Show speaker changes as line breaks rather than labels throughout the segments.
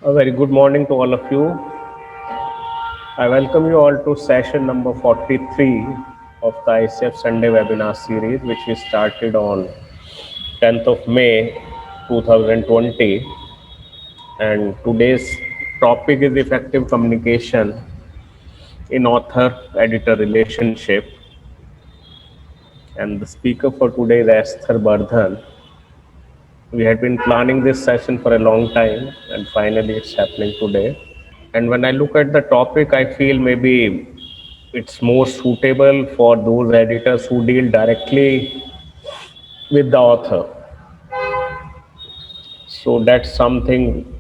A very good morning to all of you. I welcome you all to session number 43 of the ICF Sunday webinar series, which we started on 10th of May 2020. And today's topic is effective communication in author-editor relationship. And the speaker for today is Esther Bardhan. We had been planning this session for a long time, and finally it's happening today. And when I look at the topic, I feel maybe it's more suitable for those editors who deal directly with the author. So that's something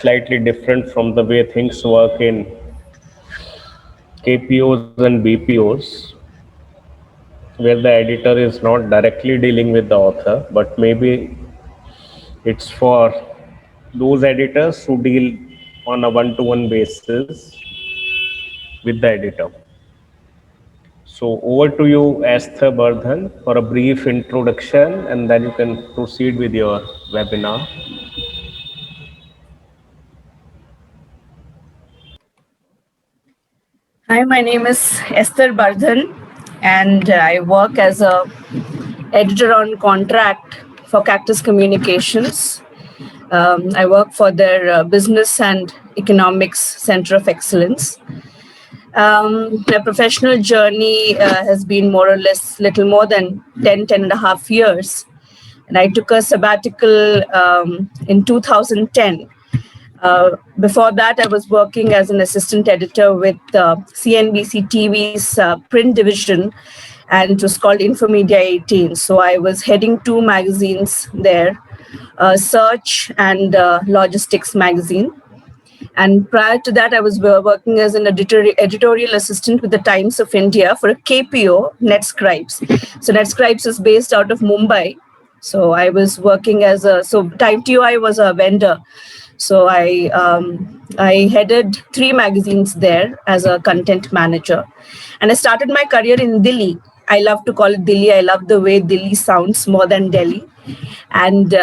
slightly different from the way things work in KPOs and BPOs, where the editor is not directly dealing with the author, but maybe it's for those editors who deal on a one-to-one basis with the editor. So over to you, Esther Bardhan, for a brief introduction, and then you can proceed with your webinar.
Hi, my name is Esther Bardhan, and I work as a editor on contract for Cactus Communications. I work for their Business and Economics Center of Excellence. My professional journey has been more or less little more than 10 and a half years. And I took a sabbatical in 2010. Before that, I was working as an assistant editor with CNBC TV's print division, and it was called Infomedia 18. So I was heading two magazines there, Search and Logistics magazine. And prior to that, I was working as an editorial assistant with the Times of India for a KPO, NetScribes. So NetScribes is based out of Mumbai. So I was working as Time TOI was a vendor. So I headed three magazines there as a content manager. And I started my career in Delhi. I love to call it Delhi. I love the way Delhi sounds more than Delhi. And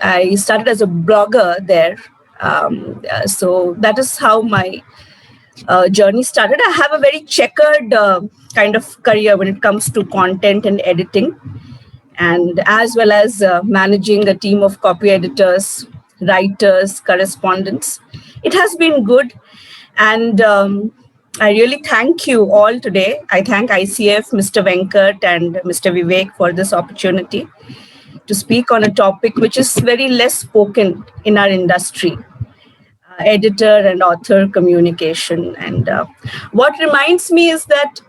I started as a blogger there. So that is how my journey started. I have a very checkered kind of career when it comes to content and editing, and as well as managing a team of copy editors, writers, correspondents. It has been good, and I really thank you all today. I thank ICF, Mr. Venkat and Mr. Vivek for this opportunity to speak on a topic which is very less spoken in our industry, editor and author communication. And what reminds me is that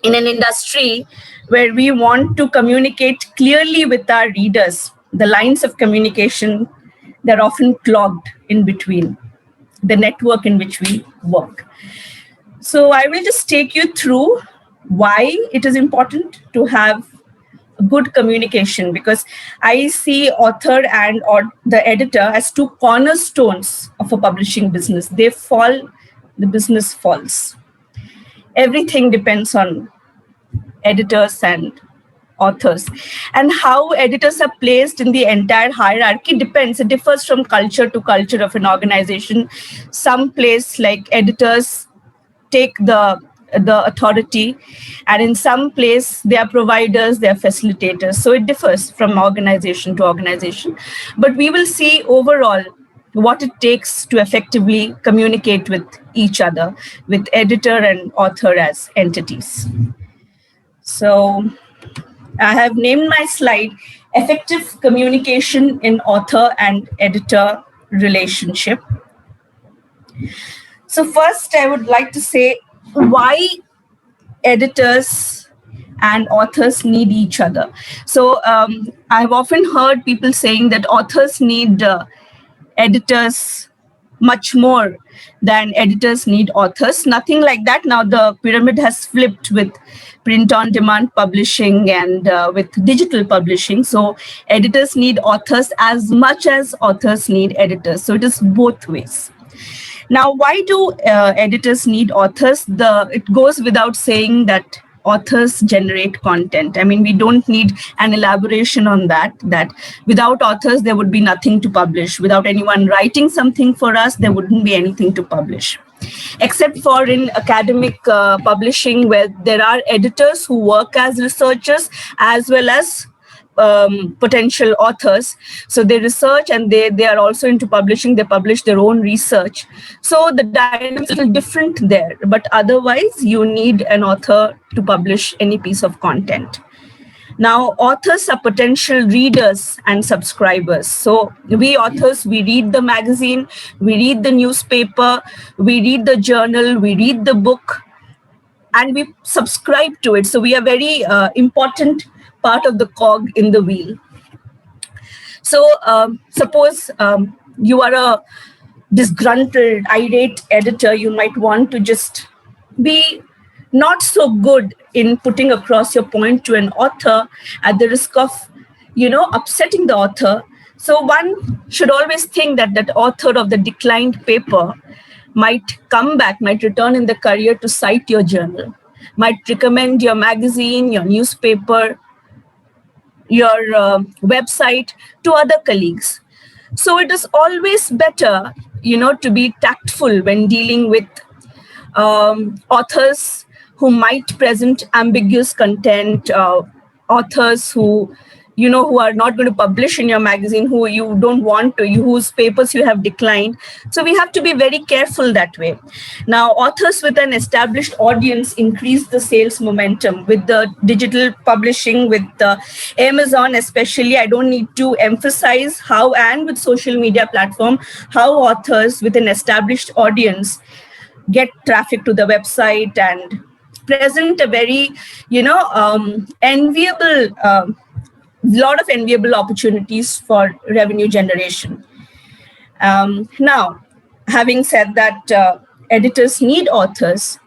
in an industry where we want to communicate clearly with our readers, the lines of communication, they're often clogged in between the network in which we work. So I will just take you through why it is important to have good communication, because I see author and or the editor as two cornerstones of a publishing business. They fall, the business falls. Everything depends on editors and authors, and how editors are placed in the entire hierarchy depends. It differs from culture to culture of an organization. Some place like editors take the authority, and in some place they are providers, they are facilitators. So it differs from organization to organization, but we will see overall what it takes to effectively communicate with each other, with editor and author as entities. So I have named my slide Effective Communication in Author and Editor Relationship. So first, I would like to say why editors and authors need each other. So I've often heard people saying that authors need editors much more than editors need authors. Nothing like that. Now the pyramid has flipped with print on demand publishing and with digital publishing. So editors need authors as much as authors need editors. So it is both ways. Now, why do editors need authors? It goes without saying that authors generate content. I mean, we don't need an elaboration on that, that without authors, there would be nothing to publish. Without anyone writing something for us, there wouldn't be anything to publish. Except for in academic publishing, where there are editors who work as researchers as well as potential authors. So they research and they are also into publishing. They publish their own research. So the dynamics is a little different there. But otherwise, you need an author to publish any piece of content. Now, authors are potential readers and subscribers. So we authors, we read the magazine, we read the newspaper, we read the journal, we read the book, and we subscribe to it. So we are very important part of the cog in the wheel. So suppose you are a disgruntled, irate editor, you might want to just be not so good in putting across your point to an author at the risk of, upsetting the author. So one should always think that that author of the declined paper might come back, might return in the career to cite your journal, might recommend your magazine, your newspaper, your website to other colleagues. So it is always better, to be tactful when dealing with authors who might present ambiguous content, authors who are not going to publish in your magazine, who you don't want to, whose papers you have declined. So we have to be very careful that way. Now, authors with an established audience increase the sales momentum with the digital publishing, with Amazon especially. I don't need to emphasize how, and with social media platform, how authors with an established audience get traffic to the website and present a very, enviable, lot of enviable opportunities for revenue generation. Now, having said that, editors need authors,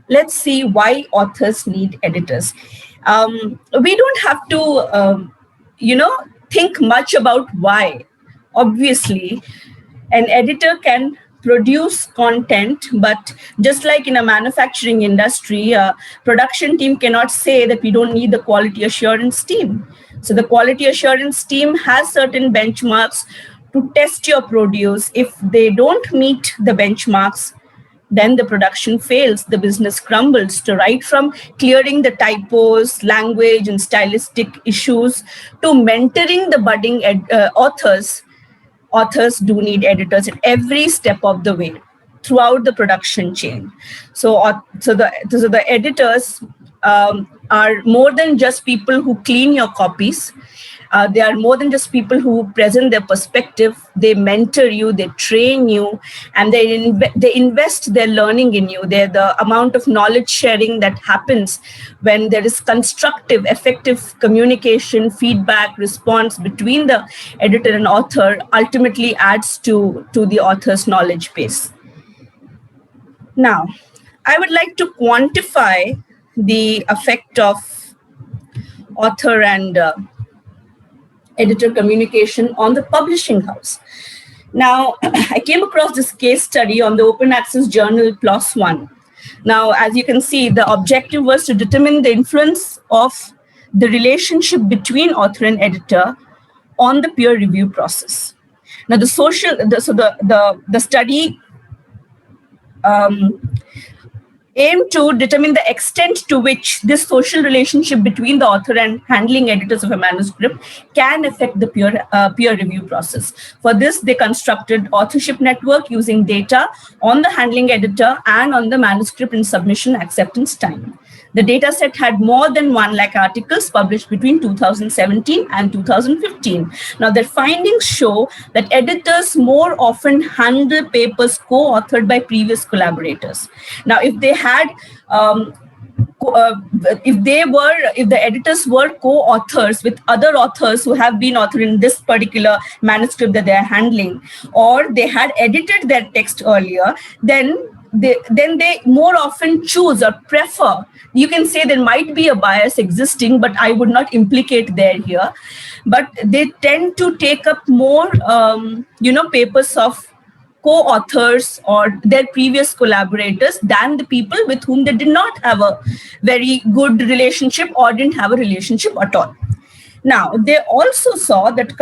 let's see why authors need editors. We don't have to, think much about why. Obviously, an editor can produce content, but just like in a manufacturing industry, a production team cannot say that we don't need the quality assurance team. So the quality assurance team has certain benchmarks to test your produce. If they don't meet the benchmarks, then the production fails, the business crumbles. To right from clearing the typos, language, and stylistic issues to mentoring the budding authors, authors do need editors at every step of the way throughout the production chain. So the editors are more than just people who clean your copies. They are more than just people who present their perspective. They mentor you, they train you, and they invest their learning in you. They're the amount of knowledge sharing that happens when there is constructive, effective communication, feedback, response between the editor and author ultimately adds to the author's knowledge base. Now, I would like to quantify the effect of author and editor communication on the publishing house. Now, I came across this case study on the open access journal PLOS ONE. Now, as you can see, the objective was to determine the influence of the relationship between author and editor on the peer review process. Now, the study aim to determine the extent to which this social relationship between the author and handling editors of a manuscript can affect the peer review process. For this, they constructed authorship network using data on the handling editor and on the manuscript and submission acceptance time. The data set had more than 1 lakh articles published between 2017 and 2015. Now, their findings show that editors more often handle papers co-authored by previous collaborators. Now, if they had if the editors were co-authors with other authors who have been authored in this particular manuscript that they are handling, or they had edited their text earlier, then they more often choose or prefer. You can say there might be a bias existing, but I would not implicate there here. But they tend to take up more, papers of co-authors or their previous collaborators than the people with whom they did not have a very good relationship or didn't have a relationship at all. Now, they also saw that,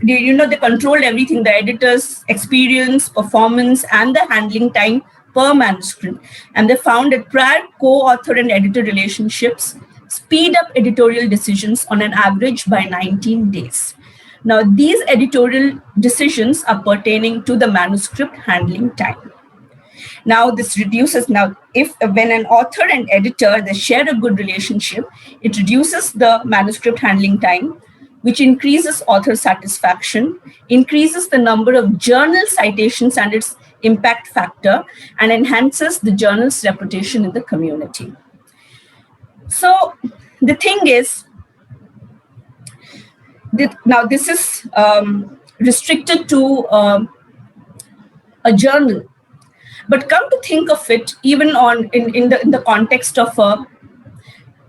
they controlled everything, the editor's experience, performance, and the handling time per manuscript. And they found that prior co-author and editor relationships speed up editorial decisions on an average by 19 days. Now, these editorial decisions are pertaining to the manuscript handling time. Now, this reduces, when an author and editor, they share a good relationship, it reduces the manuscript handling time, which increases author satisfaction, increases the number of journal citations and its impact factor, and enhances the journal's reputation in the community. So the thing is, now this is restricted to a journal. But come to think of it, even in the context of a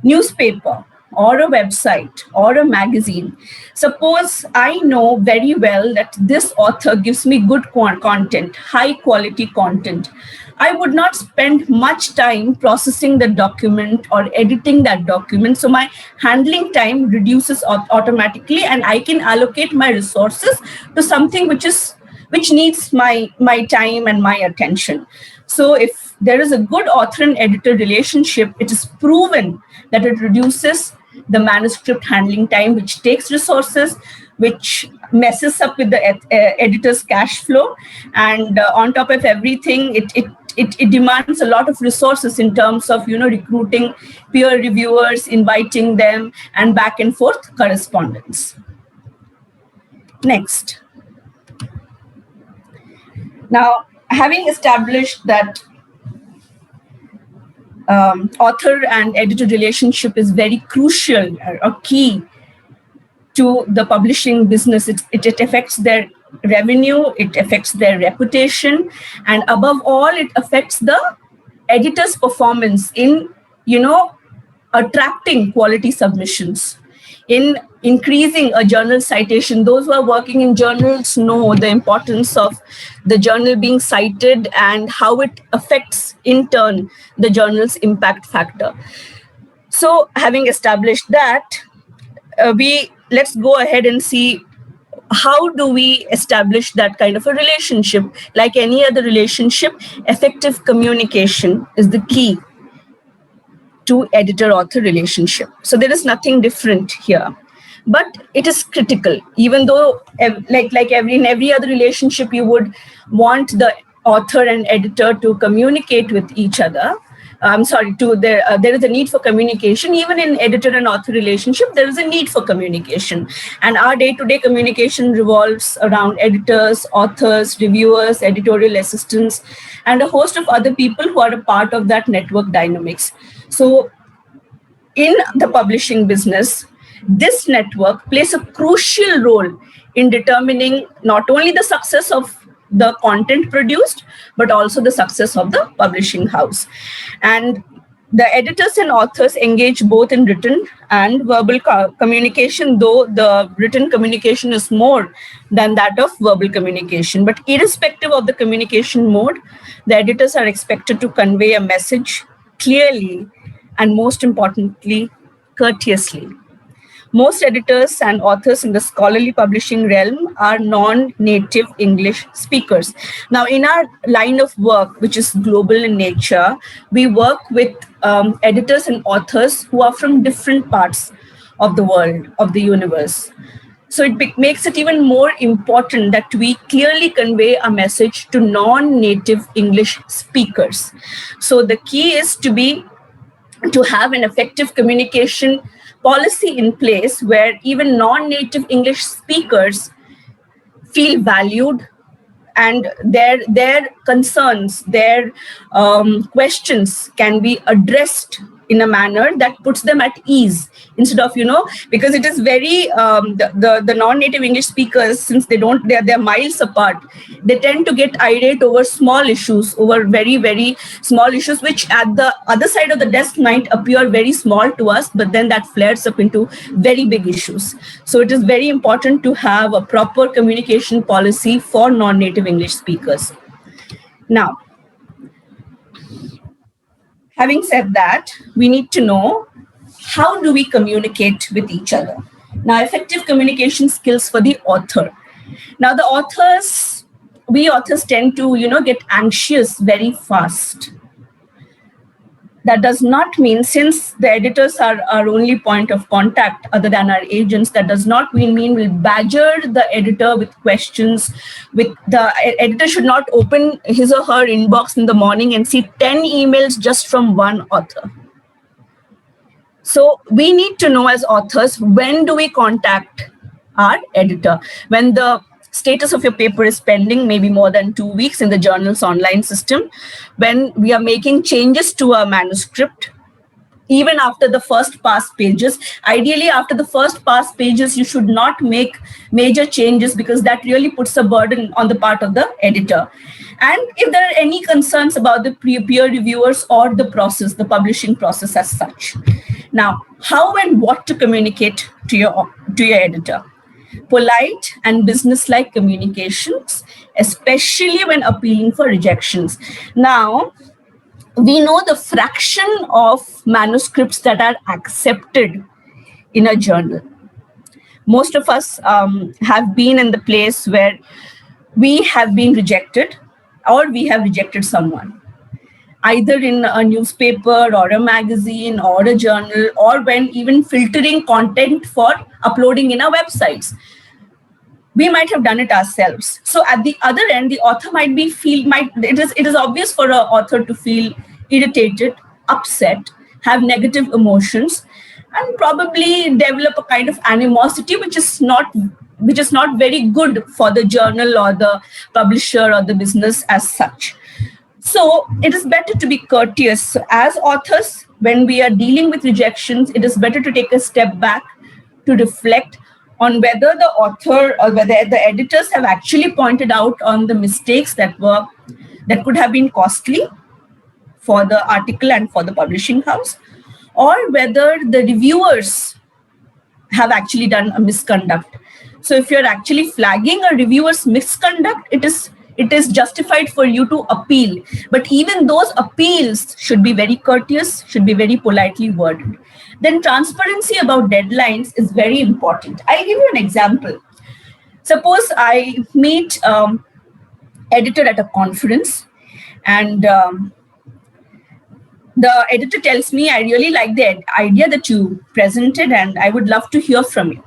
newspaper or a website or a magazine, suppose I know very well that this author gives me good content, high quality content. I would not spend much time processing the document or editing that document. So my handling time reduces automatically, and I can allocate my resources to something which needs my time and my attention. So if there is a good author and editor relationship, it is proven that it reduces the manuscript handling time, which takes resources, which messes up with the editor's cash flow. And on top of everything, it demands a lot of resources in terms of, recruiting peer reviewers, inviting them, and back and forth correspondence. Next. Now, having established that author and editor relationship is very crucial or key to the publishing business, it affects their revenue, it affects their reputation, and above all, it affects the editor's performance in, attracting quality submissions, in increasing a journal citation. Those who are working in journals know the importance of the journal being cited and how it affects, in turn, the journal's impact factor. So having established that, let's go ahead and see how do we establish that kind of a relationship. Like any other relationship, effective communication is the key to editor-author relationship. So there is nothing different here, but it is critical. Even though, like in every other relationship, you would want the author and editor to communicate with each other. There is a need for communication. Even in editor and author relationship, there is a need for communication. And our day-to-day communication revolves around editors, authors, reviewers, editorial assistants, and a host of other people who are a part of that network dynamics. So in the publishing business, this network plays a crucial role in determining not only the success of the content produced, but also the success of the publishing house. And the editors and authors engage both in written and verbal communication, though the written communication is more than that of verbal communication. But irrespective of the communication mode, the editors are expected to convey a message clearly and, most importantly, courteously. Most editors and authors in the scholarly publishing realm are non-native English speakers. Now, in our line of work, which is global in nature, we work with editors and authors who are from different parts of the world, of the universe. So it makes it even more important that we clearly convey a message to non-native English speakers. So the key is to have an effective communication policy in place where even non-native English speakers feel valued, and their concerns, their questions can be addressed in a manner that puts them at ease, instead of, because it is very, the non-native English speakers, since they're miles apart, they tend to get irate over small issues, over very, very small issues, which at the other side of the desk might appear very small to us, but then that flares up into very big issues. So it is very important to have a proper communication policy for non-native English speakers. Now, having said that, we need to know how do we communicate with each other. Now, effective communication skills for the author. Now, we authors tend to, get anxious very fast. That does not mean, since the editors are our only point of contact other than our agents, that does not mean we'll badger the editor with questions. The editor should not open his or her inbox in the morning and see 10 emails just from one author. So we need to know as authors, when do we contact our editor? When the status of your paper is pending, maybe more than 2 weeks in the journal's online system, when we are making changes to a manuscript, even after the first pass pages. Ideally, after the first pass pages, you should not make major changes, because that really puts a burden on the part of the editor. And if there are any concerns about the peer reviewers or the process, the publishing process as such. Now, how and what to communicate to your editor? Polite and business-like communications, especially when appealing for rejections. Now, we know the fraction of manuscripts that are accepted in a journal. Most of us have been in the place where we have been rejected, or we have rejected someone, either in a newspaper or a magazine or a journal, or when even filtering content for uploading in our websites. We might have done it ourselves. So at the other end, the author it is obvious for an author to feel irritated, upset, have negative emotions, and probably develop a kind of animosity, which is not very good for the journal or the publisher or the business as such. So it is better to be courteous. So as authors, when we are dealing with rejections, it is better to take a step back to reflect on whether the author or whether the editors have actually pointed out on the mistakes that could have been costly for the article and for the publishing house, or whether the reviewers have actually done a misconduct. So if you're actually flagging a reviewer's misconduct, it is justified for you to appeal. But even those appeals should be very courteous, should be very politely worded. Then transparency about deadlines is very important. I'll give you an example. Suppose I meet editor at a conference, and the editor tells me, I really like the idea that you presented and I would love to hear from you.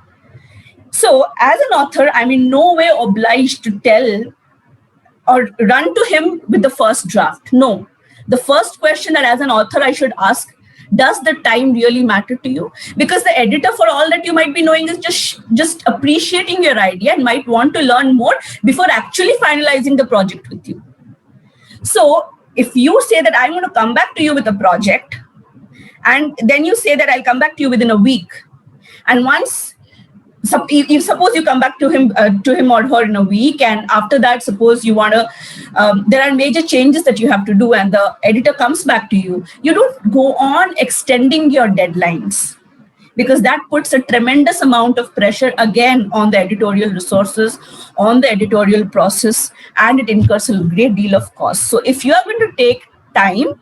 So as an author, I'm in no way obliged to tell or run to him with the first draft. No. The first question that as an author I should ask, does the time really matter to you? Because the editor, for all that you might be knowing, is just appreciating your idea and might want to learn more before actually finalizing the project with you. So if you say that I'm going to come back to you with a project, and then you say that I'll come back to you within a week, and suppose you come back to him or her in a week, and after that, suppose you want to, there are major changes that you have to do, and the editor comes back to you, you don't go on extending your deadlines, because that puts a tremendous amount of pressure again on the editorial resources, on the editorial process, and it incurs a great deal of cost. So if you are going to take time,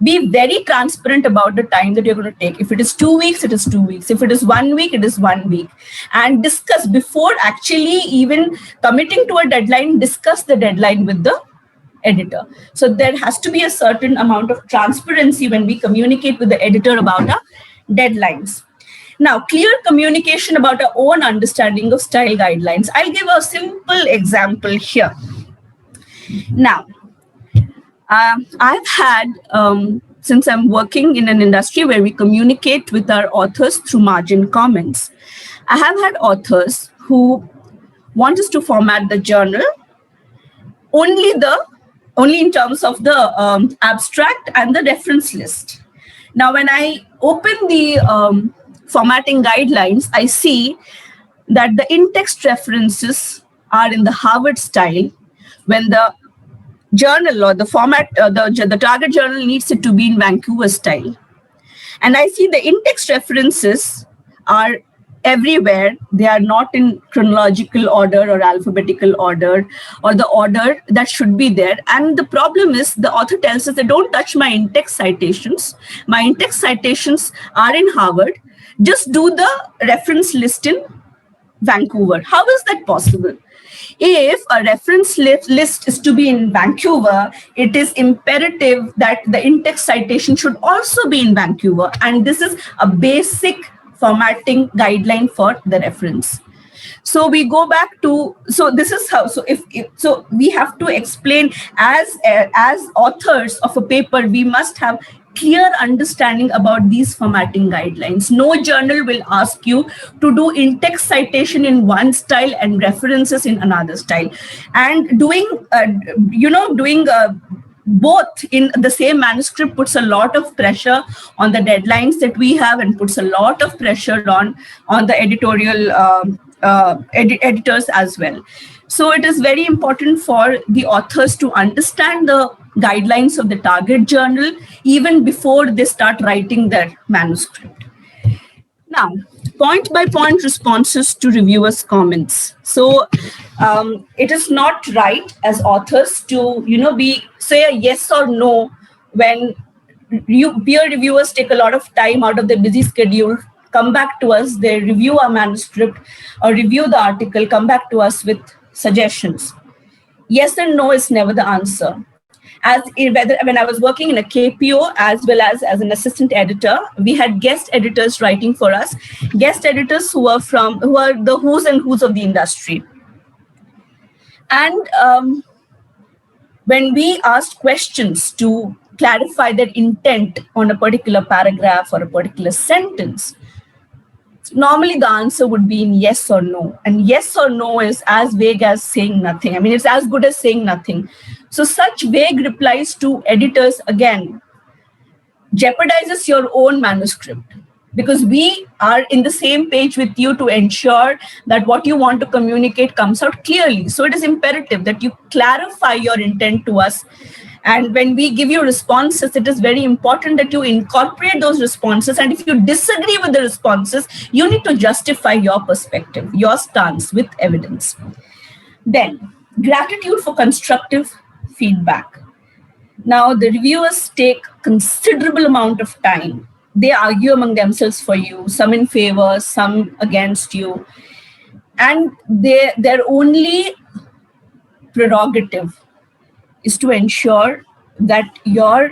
be very transparent about the time that you're going to take. If it is 2 weeks, it is 2 weeks. If it is 1 week, it is 1 week. And discuss before actually even committing to a deadline, discuss the deadline with the editor. So there has to be a certain amount of transparency when we communicate with the editor about our deadlines. Now, clear communication about our own understanding of style guidelines. I'll give a simple example here. Now, I've had, since I'm working in an industry where we communicate with our authors through margin comments, I have had authors who want us to format the journal only in terms of the abstract and the reference list. Now, when I open the formatting guidelines, I see that the in-text references are in the Harvard style, when the journal or the format, the target journal needs it to be in Vancouver style. And I see the in-text references are everywhere. They are not in chronological order or alphabetical order or the order that should be there. And the problem is the author tells us, they don't touch my in-text citations. My in-text citations are in Harvard. Just do the reference list in Vancouver. How is that possible? If a reference list is to be in Vancouver, it is imperative that the in-text citation should also be in Vancouver. And this is a basic formatting guideline for the reference. So we go back to, so this is how, so if so we have to explain as authors of a paper, we must have clear understanding about these formatting guidelines. No journal will ask you to do in-text citation in one style and references in another style. And doing both in the same manuscript puts a lot of pressure on the deadlines that we have, and puts a lot of pressure on the editorial editors as well. So it is very important for the authors to understand the guidelines of the target journal even before they start writing their manuscript. Now, point-by-point responses to reviewers' comments. So it is not right as authors to, say a yes or no when peer reviewers take a lot of time out of their busy schedule, come back to us, they review our manuscript or review the article, come back to us with suggestions. Yes and no is never the answer. When I was working in a KPO as well as an assistant editor, we had guest editors writing for us, guest editors who are the who's and who's of the industry. And when we asked questions to clarify their intent on a particular paragraph or a particular sentence, normally the answer would be in yes or no. And yes or no is as vague as saying nothing. I mean, it's as good as saying nothing. So such vague replies to editors, again, jeopardizes your own manuscript, because we are in the same page with you to ensure that what you want to communicate comes out clearly. So it is imperative that you clarify your intent to us. And when we give you responses, it is very important that you incorporate those responses. And if you disagree with the responses, you need to justify your perspective, your stance with evidence. Then, gratitude for constructive feedback. Now, the reviewers take considerable amount of time. They argue among themselves for you, some in favor, some against you. And their only prerogative is to ensure that your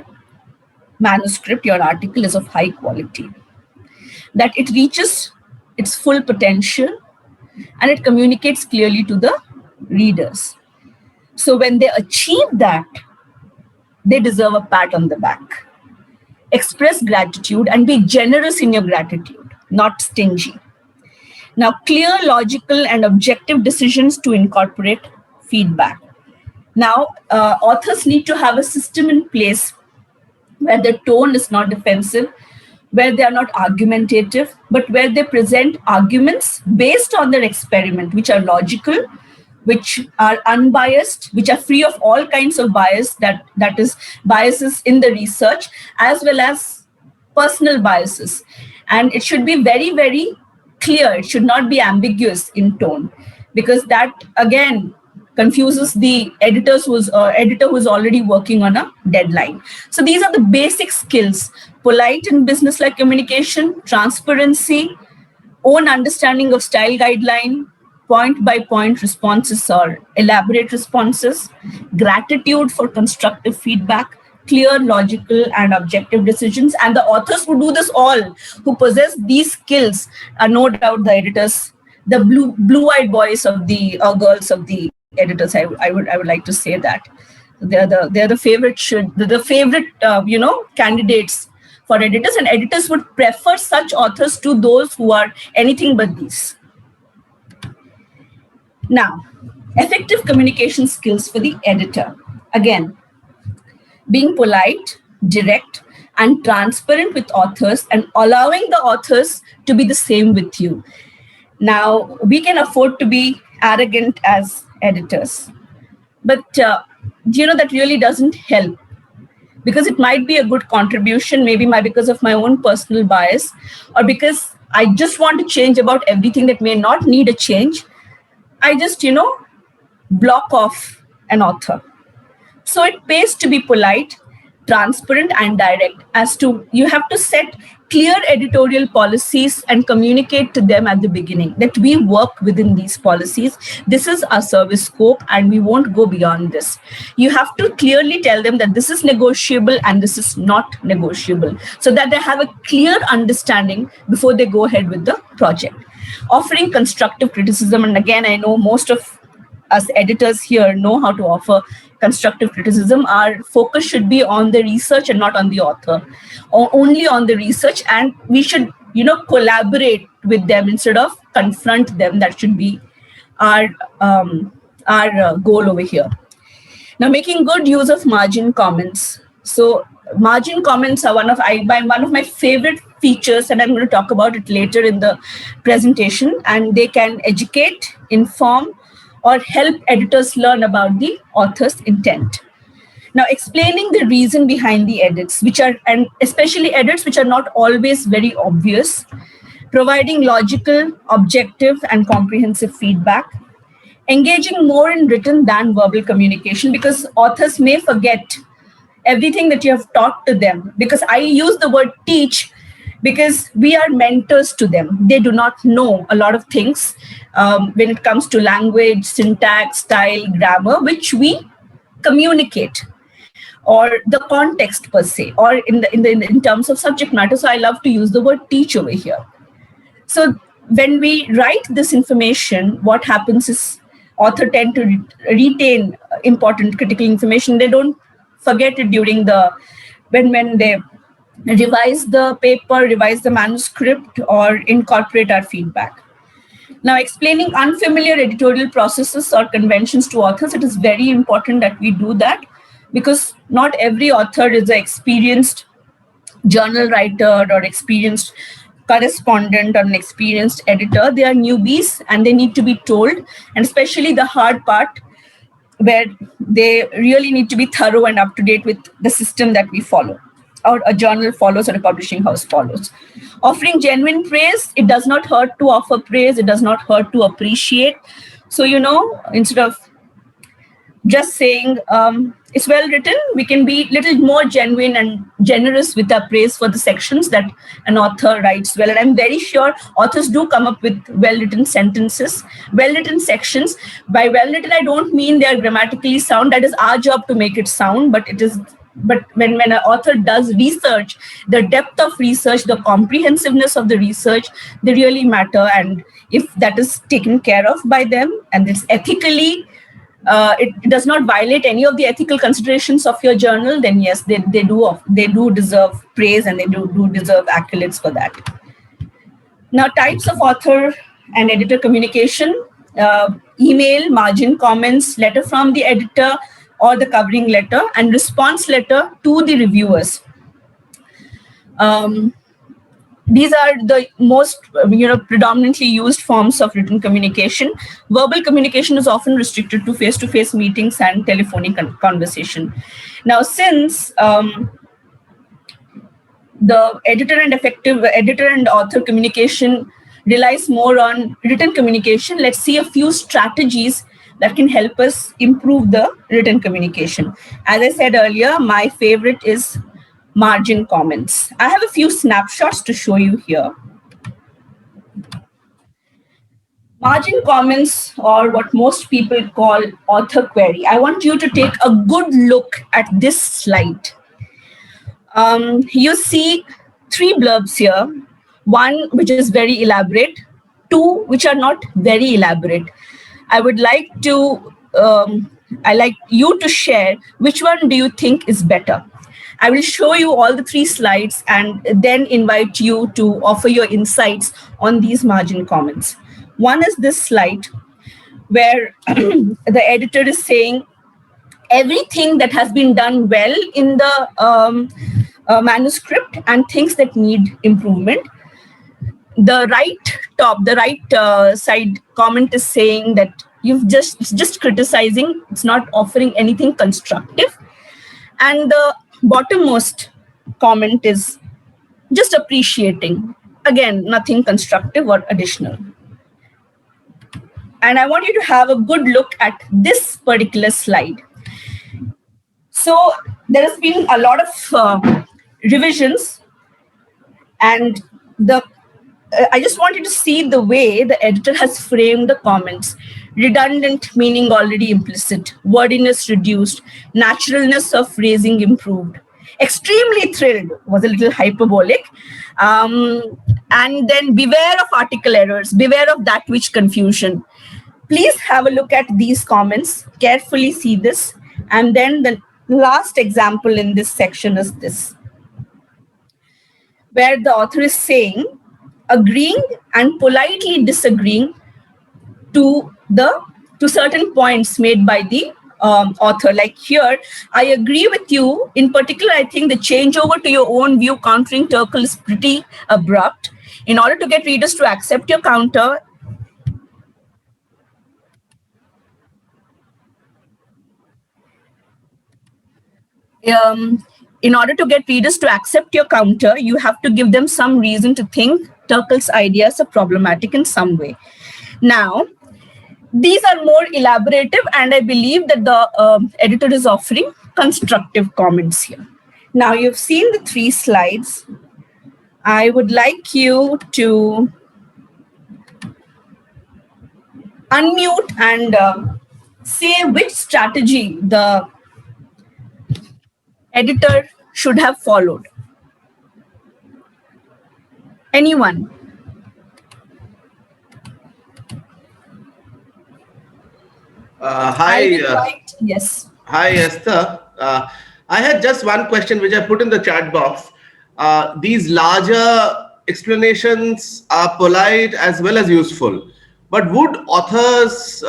manuscript, your article is of high quality, that it reaches its full potential and it communicates clearly to the readers. So when they achieve that, they deserve a pat on the back. Express gratitude and be generous in your gratitude, not stingy. Now, clear, logical, and objective decisions to incorporate feedback. Now, authors need to have a system in place where their tone is not defensive, where they are not argumentative, but where they present arguments based on their experiment, which are logical, which are unbiased, which are free of all kinds of bias, that is biases in the research, as well as personal biases. And it should be very, very clear. It should not be ambiguous in tone, because that, again, confuses the editor who is already working on a deadline. So these are the basic skills: polite and business-like communication, transparency, own understanding of style guideline, point-by-point responses or elaborate responses, gratitude for constructive feedback, clear, logical, and objective decisions. And the authors who do this all, who possess these skills, are no doubt the editors, the blue-eyed boys of the girls of the editors. I would like to say that they're the favorite candidates for editors, and editors would prefer such authors to those who are anything but these. Now, effective communication skills for the editor. Again, being polite, direct, and transparent with authors, and allowing the authors to be the same with you. Now, we can afford to be arrogant as editors, but that really doesn't help, because it might be a good contribution, maybe because of my own personal bias, or because I just want to change about everything that may not need a change, I just, block off an author. So it pays to be polite, transparent, and direct as to you have to set clear editorial policies and communicate to them at the beginning that we work within these policies. This is our service scope and we won't go beyond this. You have to clearly tell them that this is negotiable and this is not negotiable so that they have a clear understanding before they go ahead with the project. Offering constructive criticism, and again, I know most of us editors here know how to offer constructive criticism. Our focus should be on the research and not on the author, or only on the research, and we should collaborate with them instead of confront them. That should be our goal over here. Now, making good use of margin comments. So margin comments are one of my favorite features, and I'm going to talk about it later in the presentation, and they can educate, inform, or help editors learn about the author's intent. Now, explaining the reason behind the edits, and especially edits which are not always very obvious, providing logical, objective, and comprehensive feedback, engaging more in written than verbal communication, because authors may forget everything that you have taught to them. Because I use the word teach because we are mentors to them. They do not know a lot of things when it comes to language, syntax, style, grammar, which we communicate, or the context per se, or in terms of subject matter. So I love to use the word teach over here. So when we write this information, what happens is authors tend to retain important critical information. They don't forget it during when they revise the paper, revise the manuscript, or incorporate our feedback. Now, explaining unfamiliar editorial processes or conventions to authors, it is very important that we do that, because not every author is an experienced journal writer or experienced correspondent or an experienced editor. They are newbies and they need to be told, and especially the hard part where they really need to be thorough and up to date with the system that we follow, or a journal follows, or a publishing house follows. Offering genuine praise, it does not hurt to offer praise, it does not hurt to appreciate. So, instead of just saying it's well written, we can be a little more genuine and generous with our praise for the sections that an author writes well. And I'm very sure authors do come up with well-written sentences, well-written sections. By well-written, I don't mean they are grammatically sound. That is our job to make it sound, but when an author does research, the depth of research, the comprehensiveness of the research, they really matter. And if that is taken care of by them, and it's ethically, it does not violate any of the ethical considerations of your journal, then yes, they do deserve praise, and they do deserve accolades for that. Now, types of author and editor communication: email, margin comments, letter from the editor or the covering letter, and response letter to the reviewers. These are the most predominantly used forms of written communication. Verbal communication is often restricted to face-to-face meetings and telephonic conversation. Now, since the editor and author communication relies more on written communication, let's see a few strategies that can help us improve the written communication. As I said earlier, my favorite is margin comments. I have a few snapshots to show you here. Margin comments, or what most people call author query. I want you to take a good look at this slide. You see 3 blurbs here. 1 which is very elaborate, 2 which are not very elaborate. I would like you to share which one do you think is better. I will show you all the 3 slides and then invite you to offer your insights on these margin comments. One is this slide where the editor is saying everything that has been done well in the manuscript and things that need improvement. The right side comment is saying that it's just criticizing, it's not offering anything constructive. And the bottommost comment is just appreciating. Again, nothing constructive or additional. And I want you to have a good look at this particular slide. So there has been a lot of revisions, and I just want you to see the way the editor has framed the comments. Redundant meaning already implicit, wordiness reduced, naturalness of phrasing improved. Extremely thrilled was a little hyperbolic. And then beware of article errors, beware of that which confusion. Please have a look at these comments, carefully see this. And then the last example in this section is this, where the author is saying, agreeing and politely disagreeing to certain points made by the author. Like here, I agree with you. In particular, I think the changeover to your own view countering Turkle is pretty abrupt. In order to get readers to accept your counter, you have to give them some reason to think Turkle's ideas are problematic in some way. Now, these are more elaborative, and I believe that the editor is offering constructive comments here. Now, you've seen the 3 slides. I would like you to unmute and say which strategy the editor should have followed. Anyone?
Hi.
Yes.
Hi, Esther. I had just one question which I put in the chat box. These larger explanations are polite as well as useful, but would authors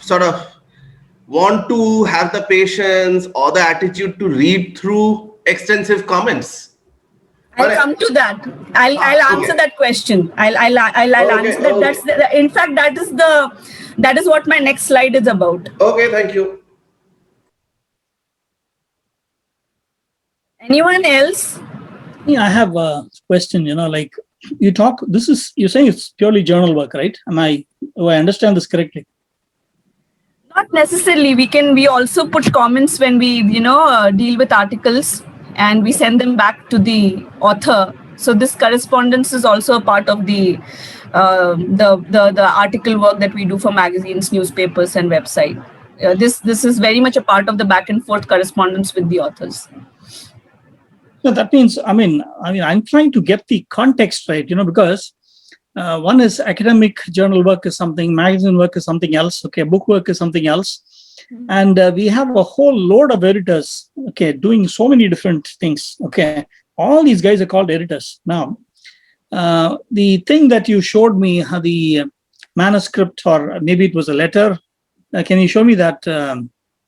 sort of want to have the patience or the attitude to read through extensive comments?
I'll come to that. I'll answer that question. I'll answer that. That's in fact, that is what my next slide is about.
Okay, thank you.
Anyone else?
Yeah, I have a question. Like you're saying it's purely journal work, right? Do I understand this correctly?
Not necessarily. We also put comments when we deal with articles, and we send them back to the author. So this correspondence is also a part of the article work that we do for magazines, newspapers, and website. This is very much a part of the back and forth correspondence with the authors.
So that means, I'm trying to get the context right, because one is academic journal work is something, magazine work is something else, okay, book work is something else. Mm-hmm. And we have a whole load of editors, okay, doing so many different things, okay. All these guys are called editors. Now, the thing that you showed me, the manuscript, or maybe it was a letter, can you show me that?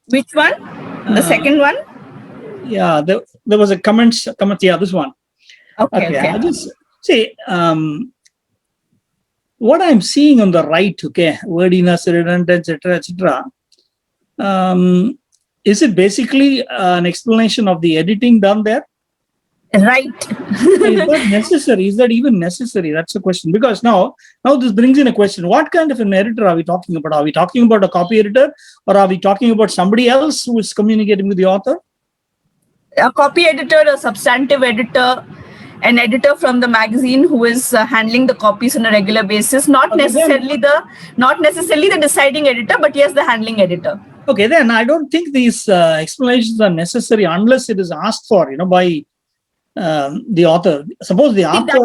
Which one? The second one?
Yeah, there was a comment. Yeah, this one.
Okay.
I just say what I'm seeing on the right. Okay, wordiness, redundant, etc. Is it basically an explanation of the editing done there?
Right.
Is that necessary? Is that even necessary? That's the question. Because now this brings in a question: what kind of an editor are we talking about? Are we talking about a copy editor, or are we talking about somebody else who is communicating with the author?
A copy editor, a substantive editor, an editor from the magazine who is handling the copies on a regular basis, not necessarily the deciding editor, but yes, the handling editor.
Okay, then I don't think these explanations are necessary unless it is asked for, by the author. Suppose the author.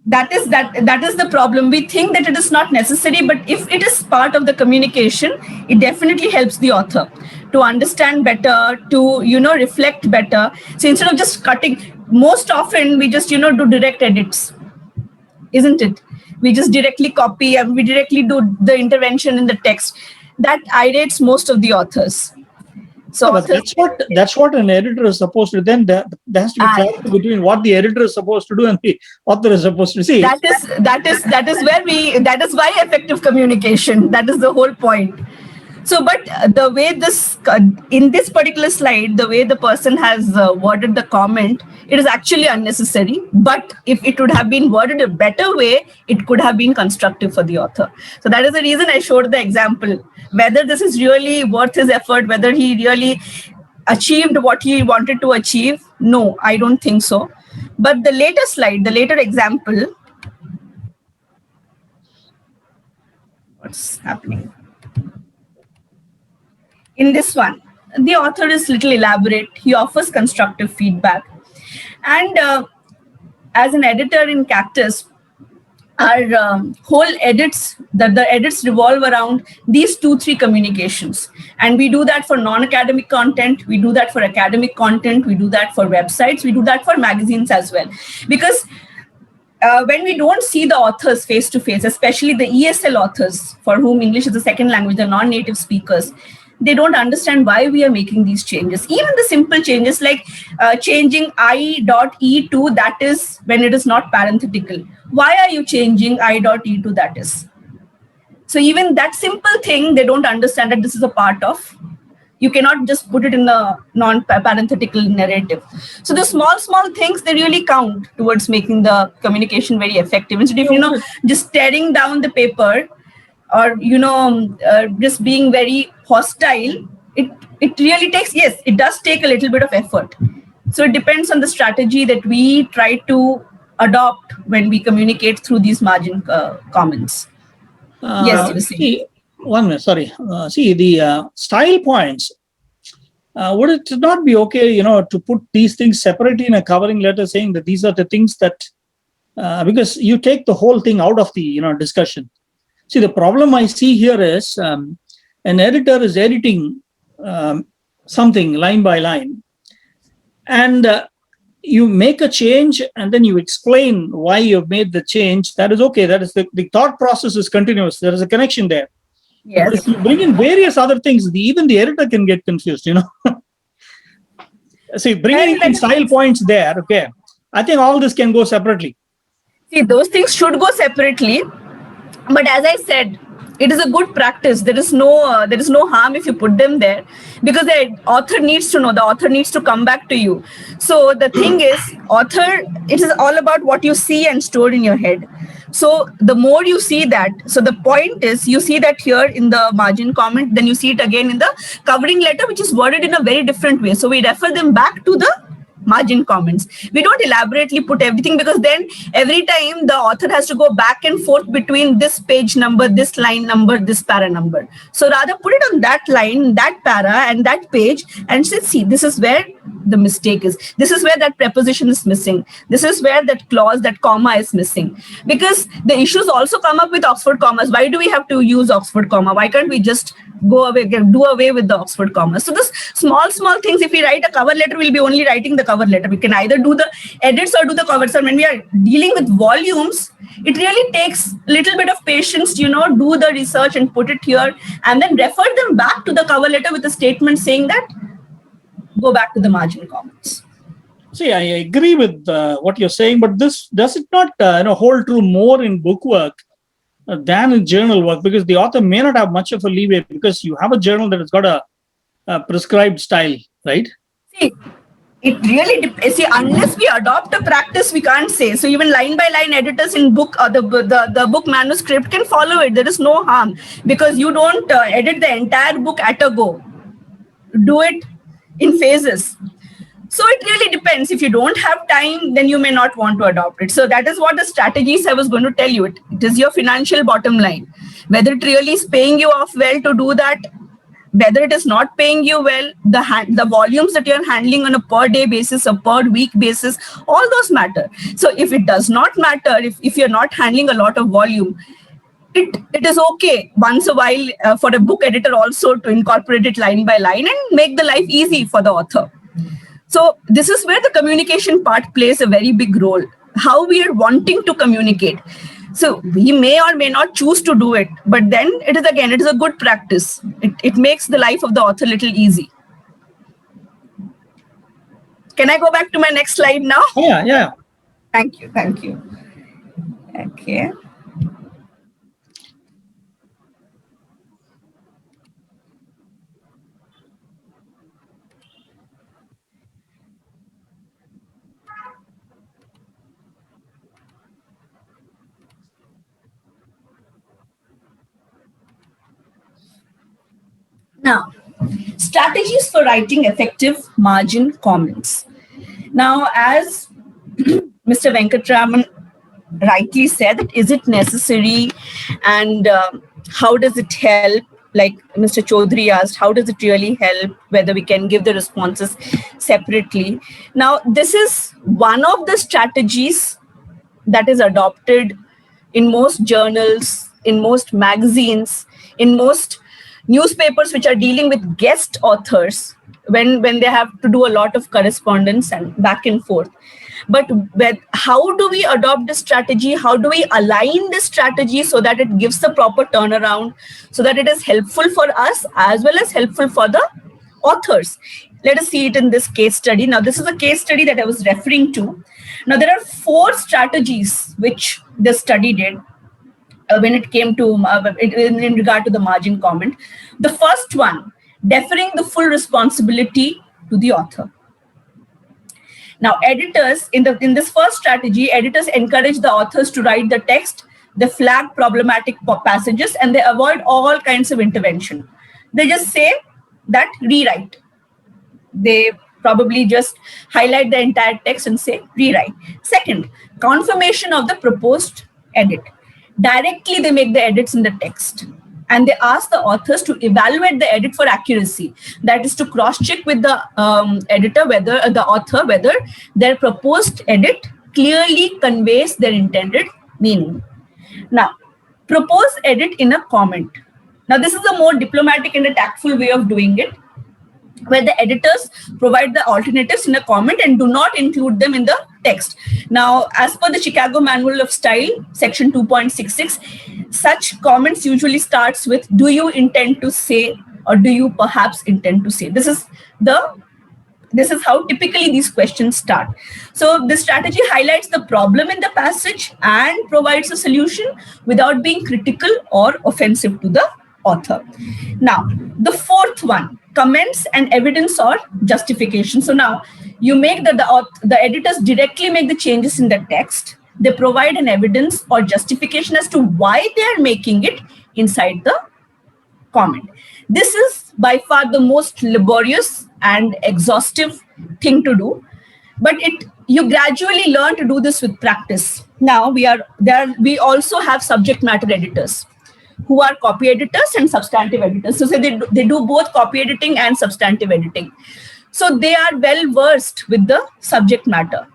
That is the problem. We think that it is not necessary, but if it is part of the communication, it definitely helps the author to understand better, to reflect better. So instead of just cutting, most often we just do direct edits, isn't it? We just directly copy and we directly do the intervention in the text. That irritates most of the authors. So
that's what an editor is supposed to do. Then there has to be clarity between what the editor is supposed to do and the author is supposed to see.
That is why effective communication. That is the whole point. So, but the way this, in this particular slide, the way the person has worded the comment, it is actually unnecessary. But if it would have been worded a better way, it could have been constructive for the author. So that is the reason I showed the example. Whether this is really worth his effort, whether he really achieved what he wanted to achieve, no, I don't think so. But the later slide, the later example, what's happening? In this one, the author is little elaborate. He offers constructive feedback. And as an editor in Cactus, our whole edits, the edits revolve around these 2-3 communications. And we do that for non-academic content. We do that for academic content. We do that for websites. We do that for magazines as well. Because when we don't see the authors face to face, especially the ESL authors for whom English is a second language, the non-native speakers, they don't understand why we are making these changes. Even the simple changes like changing I.E to that is when it is not parenthetical. Why are you changing I.E to that is? So even that simple thing, they don't understand that this is a part of. You cannot just put it in the non-parenthetical narrative. So the small things, they really count towards making the communication very effective. Instead of, just tearing down the paper or, just being very hostile, it really takes, yes, it does take a little bit of effort. So it depends on the strategy that we try to adopt when we communicate through these margin comments. Yes, you were saying.
1 minute, sorry. See, the style points, would it not be okay, to put these things separately in a covering letter saying that these are the things that, because you take the whole thing out of the, discussion. See, the problem I see here is an editor is editing something line by line, and you make a change and then you explain why you've made the change. That is okay. That is the thought process is continuous. There is a connection there.
Yes.
But if you bring in various other things, even the editor can get confused, See, bringing in style points there, okay. I think all this can go separately.
See, those things should go separately. But as I said, it is a good practice. There is no harm if you put them there, because the author needs to know, the author needs to come back to you. So the thing is, it is all about what you see and store in your head. So the more you see that, so the point is you see that here in the margin comment, then you see it again in the covering letter, which is worded in a very different way. So we refer them back to the margin comments. We don't elaborately put everything, because then every time the author has to go back and forth between this page number, this line number, this para number. So rather put it on that line, that para and that page, and say, see, this is where the mistake is. This is where that preposition is missing. This is where that clause, that comma is missing. Because the issues also come up with Oxford commas. Why do we have to use Oxford comma? Why can't we just do away with the Oxford comma? So this small things, if we write a cover letter, we'll be only writing the cover letter. We can either do the edits or do the covers. And when we are dealing with volumes, it really takes a little bit of patience, do the research and put it here, and then refer them back to the cover letter with a statement saying that go back to the margin comments.
See, I agree with what you're saying, but this does it not hold true more in book work than in journal work, because the author may not have much of a leeway, because you have a journal that has got a prescribed style, right?
See, it really depends. See, unless we adopt a practice, we can't say. So even line by line editors in book or the book manuscript can follow it. There is no harm, because you don't edit the entire book at a go. Do it in phases. So it really depends. If you don't have time, then you may not want to adopt it. So that is what the strategies I was going to tell you. It is your financial bottom line. Whether it really is paying you off well to do that, whether it is not paying you well, the volumes that you're handling on a per day basis, a per week basis, all those matter. So if it does not matter, if you're not handling a lot of volume, it is okay once a while for a book editor also to incorporate it line by line and make the life easy for the author. So this is where the communication part plays a very big role. How we are wanting to communicate. So we may or may not choose to do it, but then it is a good practice. It makes the life of the author a little easy. Can I go back to my next slide now?
Yeah.
Thank you. Okay. Now, strategies for writing effective margin comments. Now, as Mr. Venkatraman rightly said, that is it necessary, and how does it help? Like Mr. Chaudhary asked, how does it really help? Whether we can give the responses separately. Now, this is one of the strategies that is adopted in most journals, in most magazines, in most newspapers which are dealing with guest authors when they have to do a lot of correspondence and back and forth. But how do we adopt this strategy? How do we align this strategy so that it gives the proper turnaround, so that it is helpful for us as well as helpful for the authors? Let us see it in this case study. Now, this is a case study that I was referring to. Now, there are 4 strategies which the study did when it came to in regard to the margin comment. The first one, deferring the full responsibility to the author. Now, editors, in this first strategy, editors encourage the authors to write the text, they flag problematic passages, and they avoid all kinds of intervention. They just say that rewrite. They probably just highlight the entire text and say rewrite. Second, confirmation of the proposed edit. Directly, they make the edits in the text, and they ask the authors to evaluate the edit for accuracy. That is to cross-check with the editor, whether their proposed edit clearly conveys their intended meaning. Now, propose edit in a comment. Now, this is a more diplomatic and a tactful way of doing it, where the editors provide the alternatives in a comment and do not include them in the text. Now, as per the Chicago Manual of Style, section 2.66, such comments usually starts with, do you intend to say, or do you perhaps intend to say? This is how typically these questions start. So this strategy highlights the problem in the passage and provides a solution without being critical or offensive to the author. Now, the fourth one, comments and evidence or justification. So now you make the editors directly make the changes in the text. They provide an evidence or justification as to why they are making it inside the comment. This is by far the most laborious and exhaustive thing to do, but you gradually learn to do this with practice. Now we also have subject matter editors who are copy editors and substantive editors. So they do both copy editing and substantive editing. So they are well versed with the subject matter.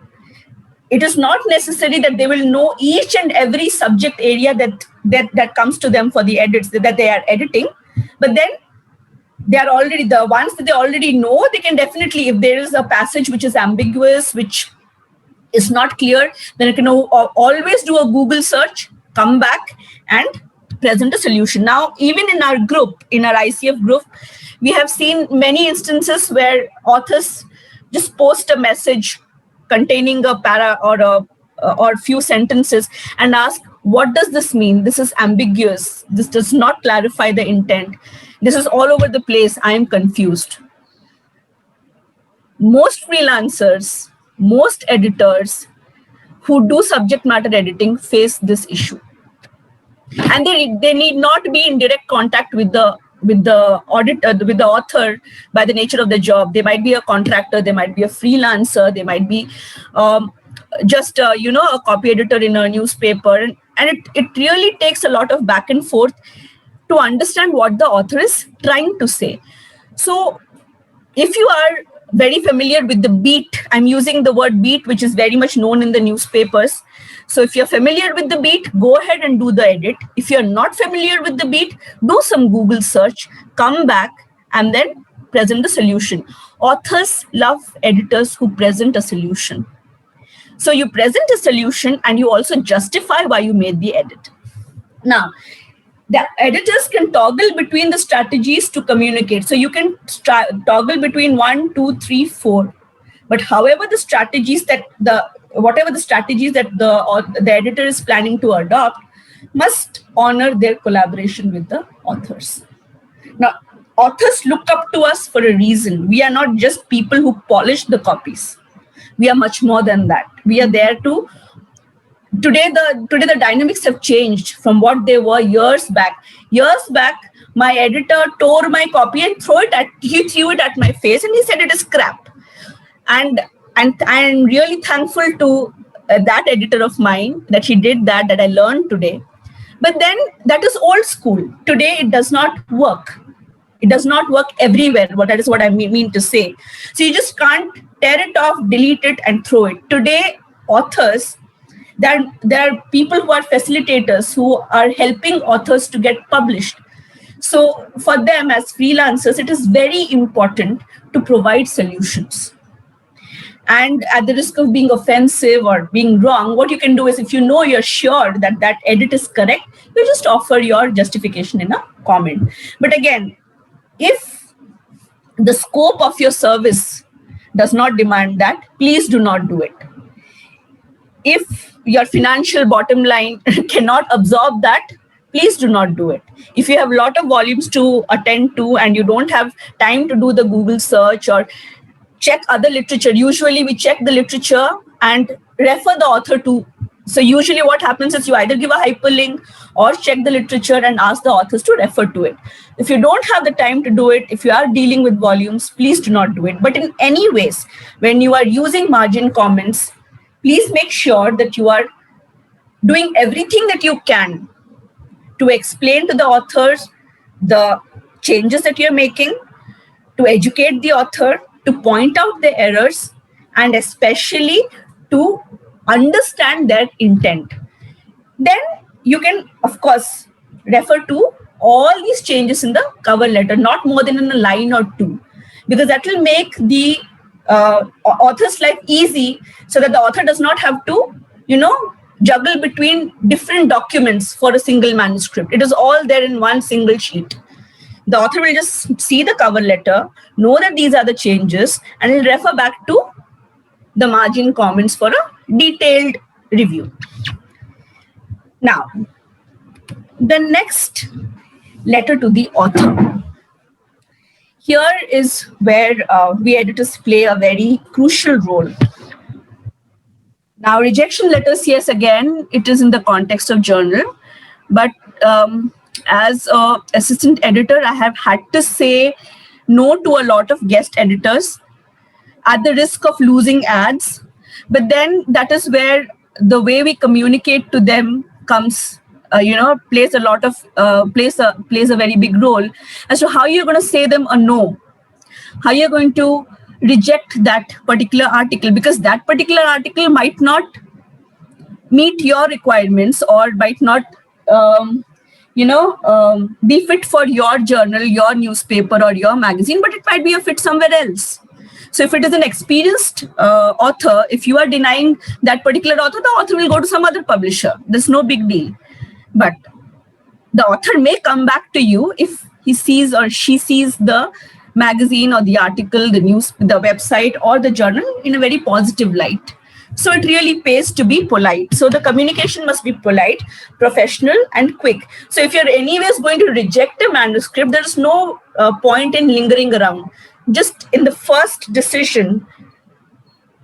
It is not necessary that they will know each and every subject area that comes to them for the edits that they are editing, but then they are already the ones that they already know. They can definitely, if there is a passage which is ambiguous, which is not clear, then you can always do a Google search, come back and present a solution. Now, even in our group, in our ICF group, we have seen many instances where authors just post a message containing a para or few sentences and ask, what does this mean? This is ambiguous. This does not clarify the intent. This is all over the place. I am confused. Most freelancers, most editors who do subject matter editing face this issue. And they need not be in direct contact with the author by the nature of the job. They might be a contractor, they might be a freelancer, they might be just a copy editor in a newspaper, and it really takes a lot of back and forth to understand what the author is trying to say. So if you are very familiar with the beat, I'm using the word beat, which is very much known in the newspapers. So if you're familiar with the beat, go ahead and do the edit. If you're not familiar with the beat, do some Google search, come back, and then present the solution. Authors love editors who present a solution. So you present a solution and you also justify why you made the edit. Now, the editors can toggle between the strategies to communicate. So you can toggle between 1, 2, 3, 4. But however the strategies that the editor is planning to adopt must honor their collaboration with the authors. Now, authors look up to us for a reason. We are not just people who polish the copies. We are much more than that. We are there to today the dynamics have changed from what they were years back. Years back, my editor tore my copy and he threw it at my face, and he said it is crap. And I'm really thankful to that editor of mine that he did that I learned today. But then that is old school. Today it does not work. It does not work everywhere. That is what I mean to say. So you just can't tear it off, delete it, and throw it. Today, authors, there are people who are facilitators who are helping authors to get published. So for them as freelancers, it is very important to provide solutions. And at the risk of being offensive or being wrong, what you can do is, if you know you're sure that that edit is correct, you just offer your justification in a comment. But again, if the scope of your service does not demand that, please do not do it. If your financial bottom line cannot absorb that, please do not do it. If you have a lot of volumes to attend to and you don't have time to do the Google search or check other literature, usually we check the literature and refer the author to. So usually what happens is you either give a hyperlink or check the literature and ask the authors to refer to it. If you don't have the time to do it, if you are dealing with volumes, please do not do it. But in any ways, when you are using margin comments, please make sure that you are doing everything that you can to explain to the authors the changes that you're making, to educate the author, to point out the errors, and especially to understand their intent. Then you can, of course, refer to all these changes in the cover letter, not more than in a line or two, because that will make the author's life easy, so that the author does not have to, juggle between different documents for a single manuscript. It is all there in one single sheet. The author will just see the cover letter, know that these are the changes, and will refer back to the margin comments for a detailed review. Now, the next letter to the author. Here is where we editors play a very crucial role. Now, rejection letters, yes, again, it is in the context of journal, but as an assistant editor, I have had to say no to a lot of guest editors at the risk of losing ads. But then that is where the way we communicate to them comes, plays a very big role as to how you're going to say them a no, how you're going to reject that particular article, because that particular article might not meet your requirements or might not be fit for your journal, your newspaper, or your magazine, but it might be a fit somewhere else. So if it is an experienced author, if you are denying that particular author, the author will go to some other publisher. There's no big deal. But the author may come back to you if he sees or she sees the magazine or the article, the news, the website, or the journal in a very positive light. So it really pays to be polite. So the communication must be polite, professional, and quick. So if you're anyways going to reject a manuscript, there's no point in lingering around. Just in the first decision,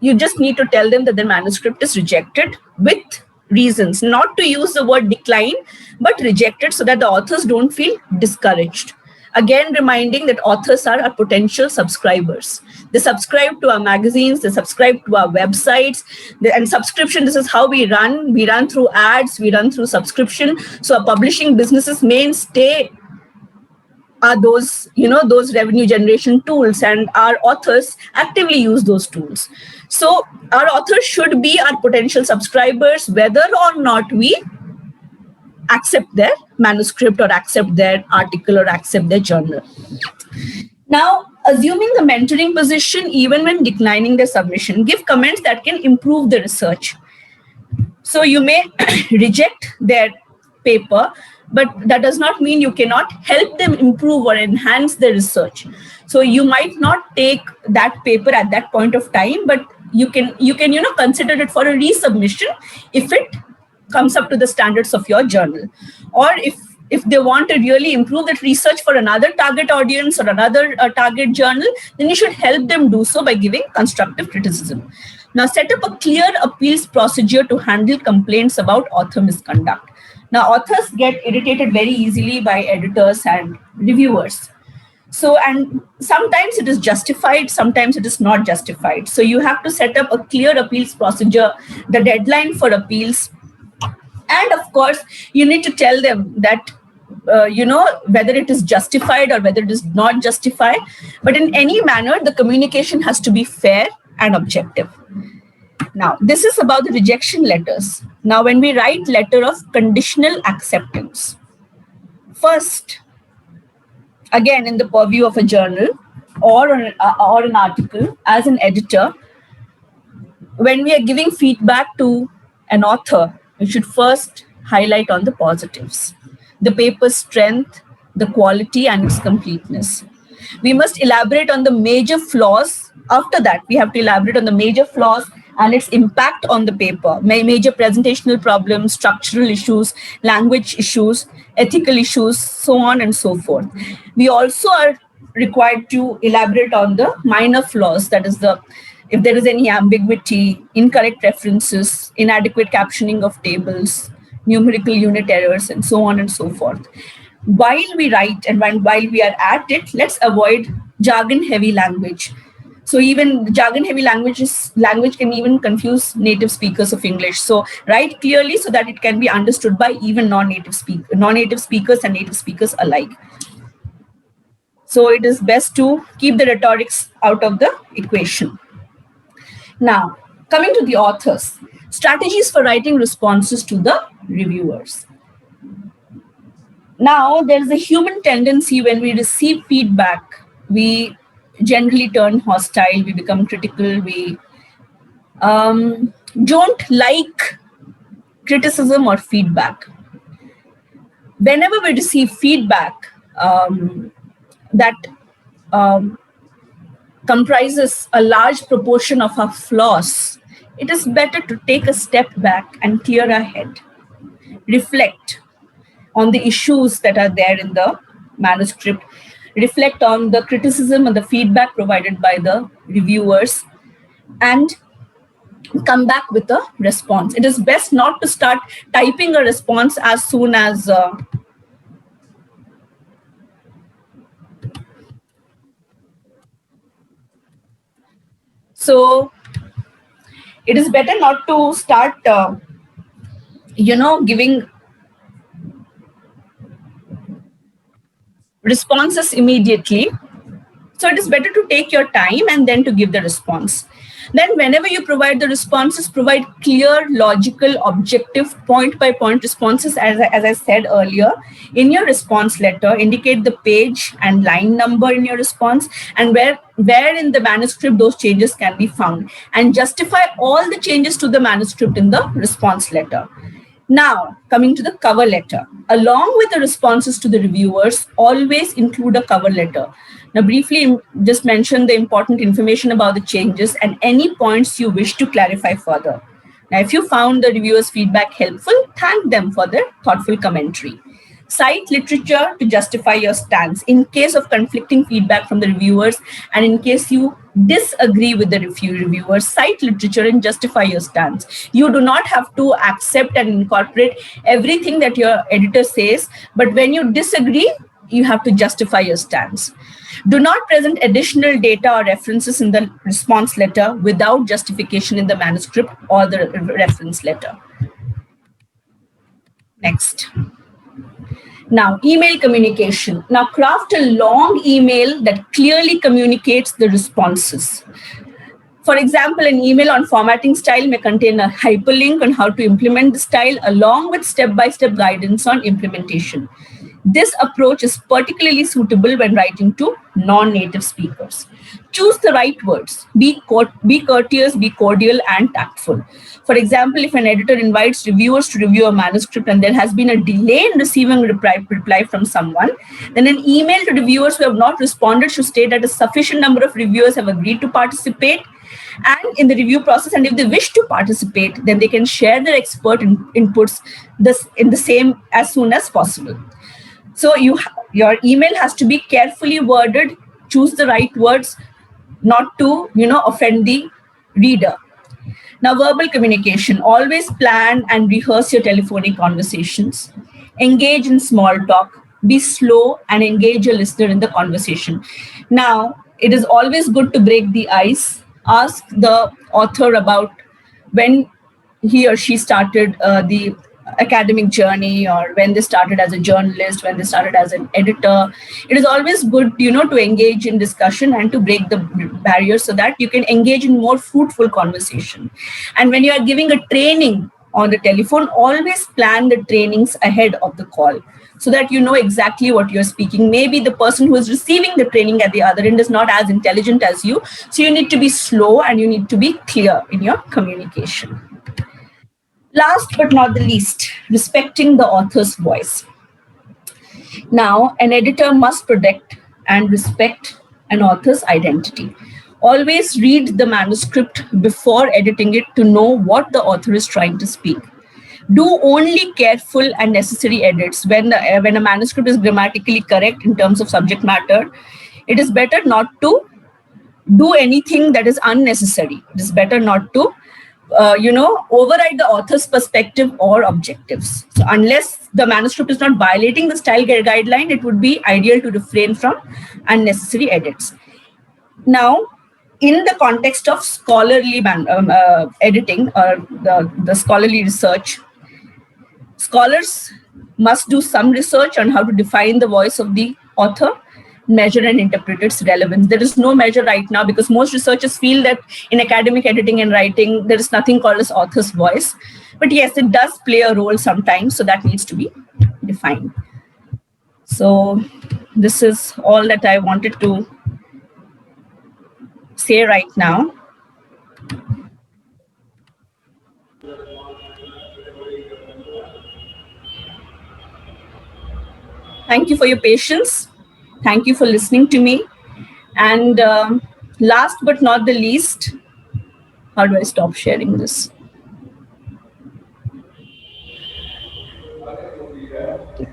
you just need to tell them that the manuscript is rejected with reasons, not to use the word decline, but rejected, so that the authors don't feel discouraged. Again, reminding that authors are our potential subscribers. They subscribe to our magazines, they subscribe to our websites, and subscription, this is how we run. We run through ads, we run through subscription. So our publishing business's mainstay are those revenue generation tools, and our authors actively use those tools. So our authors should be our potential subscribers, whether or not we accept their manuscript or accept their article or accept their journal. Now, assuming the mentoring position, even when declining their submission, give comments that can improve the research. So you may reject their paper, but that does not mean you cannot help them improve or enhance their research. So you might not take that paper at that point of time, but you can consider it for a resubmission if it comes up to the standards of your journal. Or if if they want to really improve that research for another target audience or another target journal, then you should help them do so by giving constructive criticism. Now, set up a clear appeals procedure to handle complaints about author misconduct. Now, authors get irritated very easily by editors and reviewers. So, and sometimes it is justified, sometimes it is not justified. So you have to set up a clear appeals procedure, the deadline for appeals. And of course, you need to tell them that, whether it is justified or whether it is not justified. But in any manner, the communication has to be fair and objective. Now, this is about the rejection letters. Now, when we write letter of conditional acceptance, first, again, in the purview of a journal or an article, as an editor, when we are giving feedback to an author, we should first highlight on the positives, the paper's strength, the quality, and its completeness. We must elaborate on the major flaws. After that, we have to elaborate on the major flaws and its impact on the paper, major presentational problems, structural issues, language issues, ethical issues, so on and so forth. We also are required to elaborate on the minor flaws, that is, if there is any ambiguity, incorrect references, inadequate captioning of tables, numerical unit errors, and so on and so forth. While we write and while we are at it, let's avoid jargon-heavy language. So even jargon-heavy language can even confuse native speakers of English. So write clearly so that it can be understood by even non-native speakers and native speakers alike. So it is best to keep the rhetorics out of the equation. Now, coming to the authors, strategies for writing responses to the reviewers. Now, there is a human tendency when we receive feedback, we generally turn hostile, we become critical, we don't like criticism or feedback. Whenever we receive feedback that comprises a large proportion of our flaws, it is better to take a step back and clear our head, reflect on the issues that are there in the manuscript, reflect on the criticism and the feedback provided by the reviewers, and come back with a response. It is best not to start typing a response as soon as so it is better not to start giving responses immediately. So it is better to take your time and then to give the response. Then whenever you provide the responses, provide clear, logical, objective, point-by-point responses. As I said earlier, in your response letter, indicate the page and line number in your response and where in the manuscript those changes can be found, and justify all the changes to the manuscript in the response letter. Now, coming to the cover letter. Along with the responses to the reviewers, always include a cover letter. Now, briefly, just mention the important information about the changes and any points you wish to clarify further. Now, if you found the reviewers' feedback helpful, thank them for their thoughtful commentary. Cite literature to justify your stance in case of conflicting feedback from the reviewers, and in case you disagree with the reviewers, cite literature and justify your stance. You do not have to accept and incorporate everything that your editor says, but when you disagree, you have to justify your stance. Do not present additional data or references in the response letter without justification in the manuscript or the reference letter. Next. Now, email communication. Now, craft a long email that clearly communicates the responses. For example, an email on formatting style may contain a hyperlink on how to implement the style along with step-by-step guidance on implementation. This approach is particularly suitable when writing to non-native speakers. Choose the right words. Be courteous, be cordial, and tactful. For example, if an editor invites reviewers to review a manuscript and there has been a delay in receiving a reply from someone, then an email to reviewers who have not responded should state that a sufficient number of reviewers have agreed to participate and in the review process, and if they wish to participate, then they can share their expert inputs in the same as soon as possible. So your email has to be carefully worded, choose the right words, not to offend the reader. Now, verbal communication. Always plan and rehearse your telephonic conversations. Engage in small talk. Be slow and engage your listener in the conversation. Now, it is always good to break the ice. Ask the author about when he or she started the academic journey, or when they started as a journalist, when they started as an editor. It is always good to engage in discussion and to break the barriers so that you can engage in more fruitful conversation. And when you are giving a training on the telephone, always plan the trainings ahead of the call so that you know exactly what you're speaking. Maybe the person who is receiving the training at the other end is not as intelligent as you, so you need to be slow and you need to be clear in your communication. Last but not the least, respecting the author's voice. Now, an editor must protect and respect an author's identity. Always read the manuscript before editing it to know what the author is trying to speak. Do only careful and necessary edits. When a manuscript is grammatically correct in terms of subject matter, it is better not to do anything that is unnecessary. It is better not to override the author's perspective or objectives. So unless the manuscript is not violating the style guideline, it would be ideal to refrain from unnecessary edits. Now, in the context of scholarly editing or the scholarly research, scholars must do some research on how to define the voice of the author, measure and interpret its relevance. There is no measure right now because most researchers feel that in academic editing and writing, there is nothing called as author's voice. But yes, it does play a role sometimes, so that needs to be defined. So this is all that I wanted to say right now. Thank you for your patience. Thank you for listening to me. And last but not the least, how do I stop sharing this?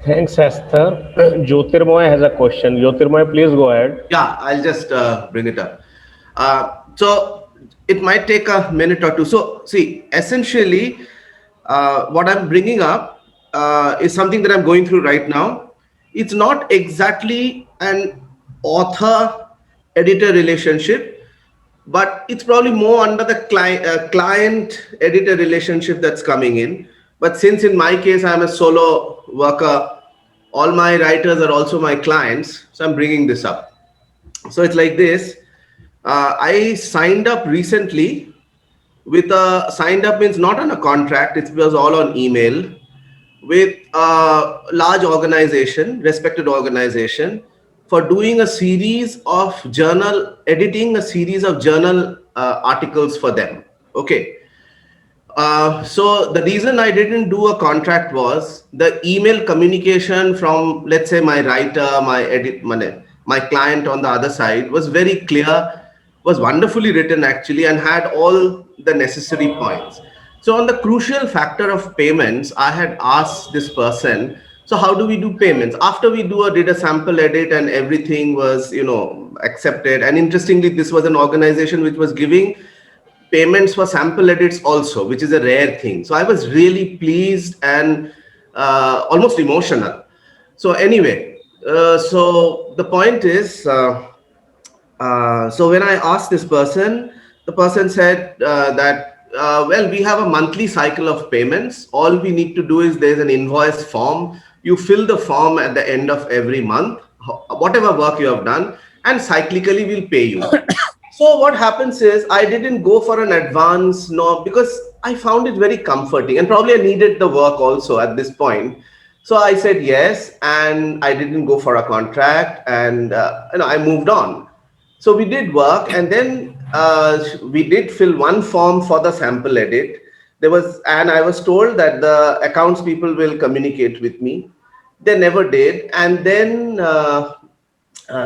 Thanks, Esther. Jyotirmoy has a question. Jyotirmoy, please go ahead.
Yeah, I'll just bring it up. So it might take a minute or two. So see, essentially, what I'm bringing up is something that I'm going through right now. It's not exactly an author-editor relationship, but it's probably more under the client-editor relationship that's coming in. But since in my case, I'm a solo worker, all my writers are also my clients, so I'm bringing this up. So it's like this. I signed up recently with signed up means not on a contract, it was all on email, with a large organization, respected organization, for doing a series of editing a series of journal articles for them. Okay. So the reason I didn't do a contract was the email communication from, let's say, my writer, my client on the other side was very clear, was wonderfully written actually, and had all the necessary points. So on the crucial factor of payments, I had asked this person, so how do we do payments? After we did a sample edit and everything was, accepted. And interestingly, this was an organization which was giving payments for sample edits also, which is a rare thing. So I was really pleased and almost emotional. So anyway, so the point is, so when I asked this person, the person said that, well, we have a monthly cycle of payments. All we need to do is there's an invoice form. You fill the form at the end of every month, whatever work you have done, and cyclically we'll pay you. So what happens is I didn't go for an advance, no, because I found it very comforting and probably I needed the work also at this point. So I said yes, and I didn't go for a contract, and I moved on. So we did work, and then we did fill one form for the sample edit. And I was told that the accounts people will communicate with me. They never did. And then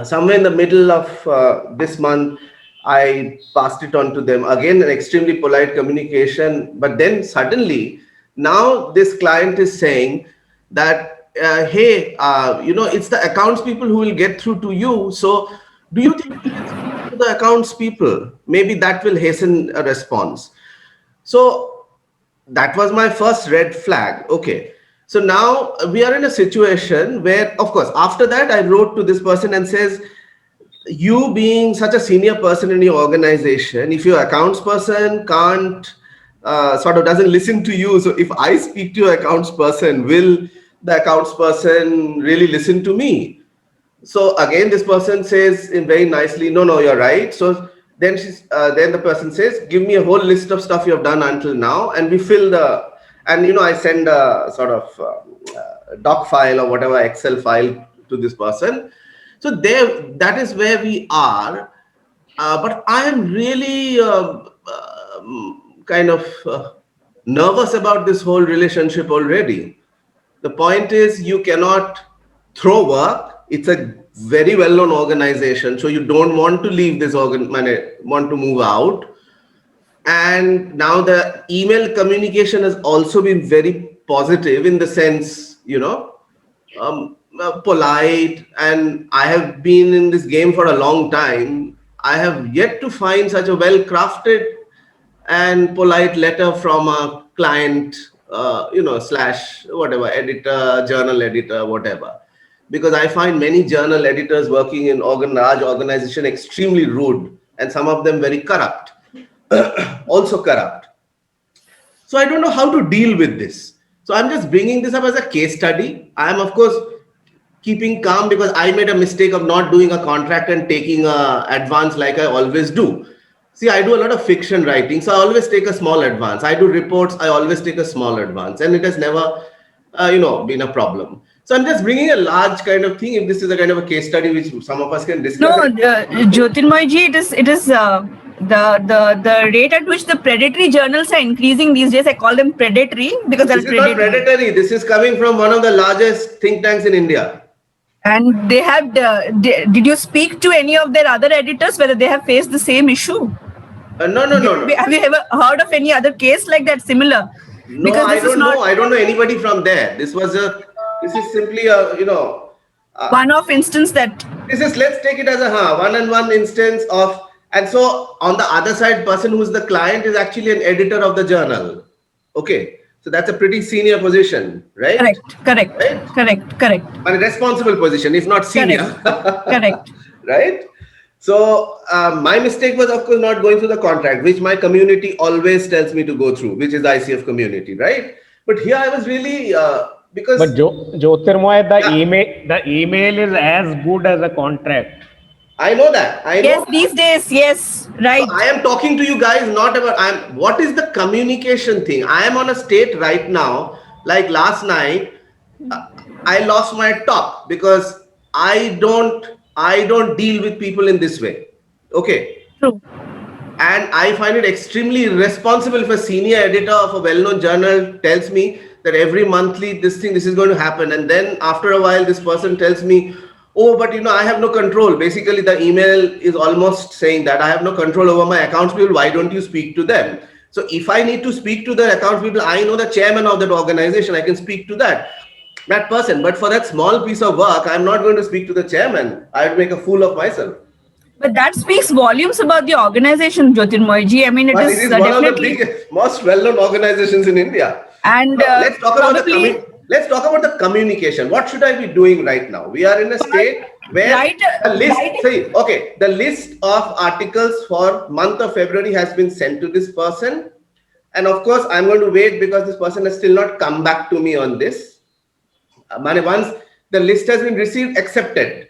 somewhere in the middle of this month, I passed it on to them. Again, an extremely polite communication. But then suddenly, now this client is saying that hey, it's the accounts people who will get through to you. So do you think we can speak to the accounts people? Maybe that will hasten a response. So that was my first red flag. Okay. So now we are in a situation where, of course, after that, I wrote to this person and says, you being such a senior person in your organization, if your accounts person can't sort of doesn't listen to you, so if I speak to your accounts person, will the accounts person really listen to me? So again, this person says in very nicely, no, you're right. So then the person says, give me a whole list of stuff you have done until now, and we fill and I send a sort of doc file or whatever Excel file to this person. So that is where we are. But I am really kind of nervous about this whole relationship already. The point is, you cannot throw work. It's a very well-known organization, so you don't want to leave this want to move out. And now the email communication has also been very positive in the sense, polite. And I have been in this game for a long time. I have yet to find such a well-crafted and polite letter from a client, slash whatever editor, journal editor, whatever. Because I find many journal editors working in large organization extremely rude, and some of them very corrupt, also corrupt. So I don't know how to deal with this. So I'm just bringing this up as a case study. I am, of course, keeping calm because I made a mistake of not doing a contract and taking a advance like I always do. See, I do a lot of fiction writing, so I always take a small advance. I do reports, I always take a small advance, and it has never, been a problem. So I'm just bringing a large kind of thing. If this is a kind of a case study which some of us can discuss.
No, Jyotirmoyji, it is the rate at which the predatory journals are increasing these days. I call them predatory because they're
This is not predatory. This is coming from one of the largest think tanks in India.
And they have. Did you speak to any of their other editors whether they have faced the same issue?
No.
Have you ever heard of any other case like that similar?
No, I don't know. I don't know anybody from there. This is simply a
one-off instance that.
Let's take it as a one-on-one instance of. And so on the other side, person who's the client is actually an editor of the journal. Okay. So that's a pretty senior position, right?
Correct.
A responsible position, if not senior.
Correct.
Right? So my mistake was, of course, not going through the contract, which my community always tells me to go through, which is the ICF community, right? But here I was really because.
But Jyotirmoy, the email is as good as a contract.
I know that.
Yes, these days, yes, right.
So I am talking to you guys not about what is the communication thing. I am on a state right now, like last night, I lost my top because I don't deal with people in this way. Okay.
True.
And I find it extremely irresponsible if a senior editor of a well-known journal tells me that every monthly this is going to happen. And then after a while, this person tells me, oh, but I have no control. Basically, the email is almost saying that I have no control over my accounts people. Why don't you speak to them? So if I need to speak to the accounts people, I know the chairman of that organization. I can speak to that person. But for that small piece of work, I'm not going to speak to the chairman. I'd make a fool of myself.
But that speaks volumes about the organization, Jyotirmoyji. I mean, it is
one of the biggest, most well-known organizations in India.
And
let's talk about the communication. What should I be doing right now? We are in a state where the list of articles for month of February has been sent to this person. And of course, I'm going to wait because this person has still not come back to me on this. Once the list has been received, accepted,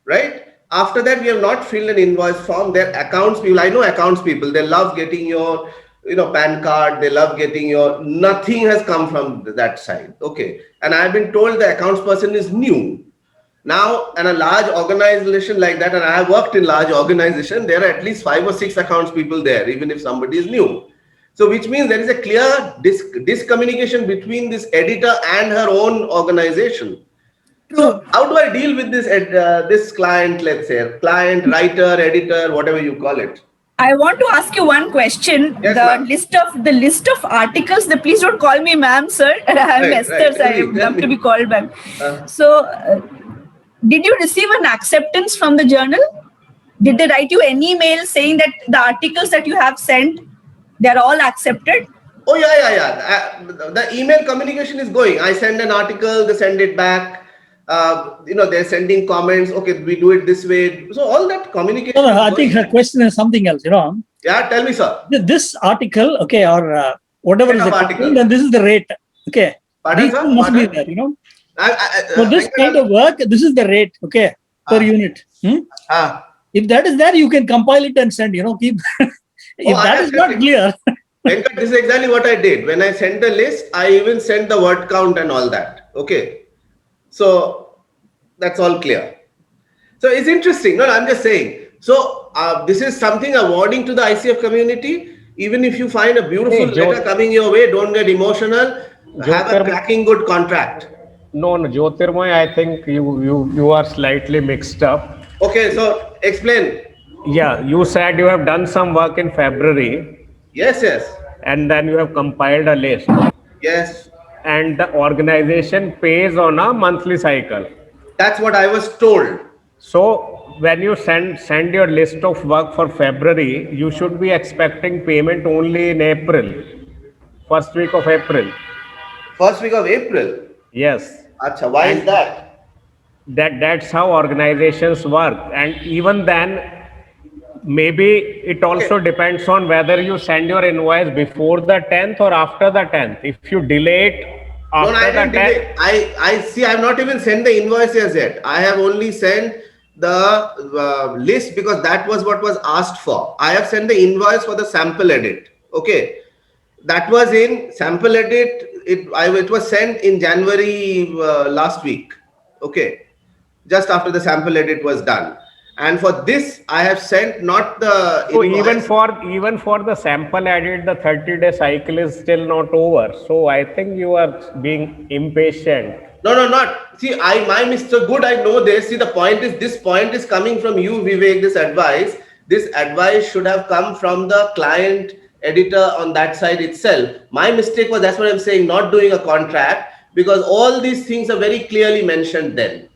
right? After that, we have not filled an invoice form. They're accounts people. I know accounts people. They love getting your PAN card, they love getting nothing has come from that side. Okay. And I've been told the accounts person is new. Now, in a large organization like that, and I have worked in large organization, there are at least 5 or 6 accounts people there, even if somebody is new. So which means there is a clear discommunication between this editor and her own organization. So how do I deal with this client, let's say, client, writer, editor, whatever you call it?
I want to ask you one question.
Yes,
The
ma'am.
list of articles. Please don't call me ma'am, sir. I'm
Right,
Esther.
right.
So I
Tell
love
me.
to be called ma'am.
Uh,
So, did you receive an acceptance from the journal? Did they write you any email saying that the articles that you have sent, they're all accepted?
Oh yeah. The email communication is going. I send an article, they send it back. They're sending comments. Okay, we do it this way. So all that communication.
No, no,
is
I think
going.
her question is something else.
Yeah, tell me, sir.
This article, okay, or whatever
Set
is
of
the
article.
content, then this is the rate. Okay,
Pardon,
these
sir?
two must be
Pardon?
there. For this
Venkat,
kind of work, this is the rate, okay, per unit. If that is there, you can compile it and send. Keep. If
I
that
have
is not
sent it.
clear,
Venkat, this is exactly what I did. When I sent the list, I even sent the word count and all that. Okay. So that's all clear. So it's interesting. No, I'm just saying. So this is something a warning to the ICF community. Even if you find a beautiful
Hey,
letter coming your way, don't get emotional. Have a cracking good contract.
No, Jyotirmoy, I think you are slightly mixed up.
Okay, so explain.
Yeah, you said you have done some work in February
Yes.
and then you have compiled a list,
Yes.
and the organization pays on a monthly cycle.
That's what I was told.
So when you send your list of work for February, you should be expecting payment only in April, first week of April.
First week of April.
Yes,
Acha, why is that?
that's how organizations work. And even then, maybe it also depends on whether you send your invoice before the 10th or after the 10th. If you delay it
No, I
after the
didn't delay.
10th,
I see. I have not even sent the invoices yet. I have only sent the list because that was what was asked for. I have sent the invoice for the sample edit. Okay, that was in sample edit. It was sent in January last week. Okay, just after the sample edit was done. And for this, I have sent not the
so
invoice.
even for the sample edit, the 30-day cycle is still not over. So I think you are being impatient.
No, not. See, my Mr. Good, I know this. See, this point is coming from you, Vivek, this advice. This advice should have come from the client editor on that side itself. My mistake was, that's what I'm saying, not doing a contract, because all these things are very clearly mentioned then.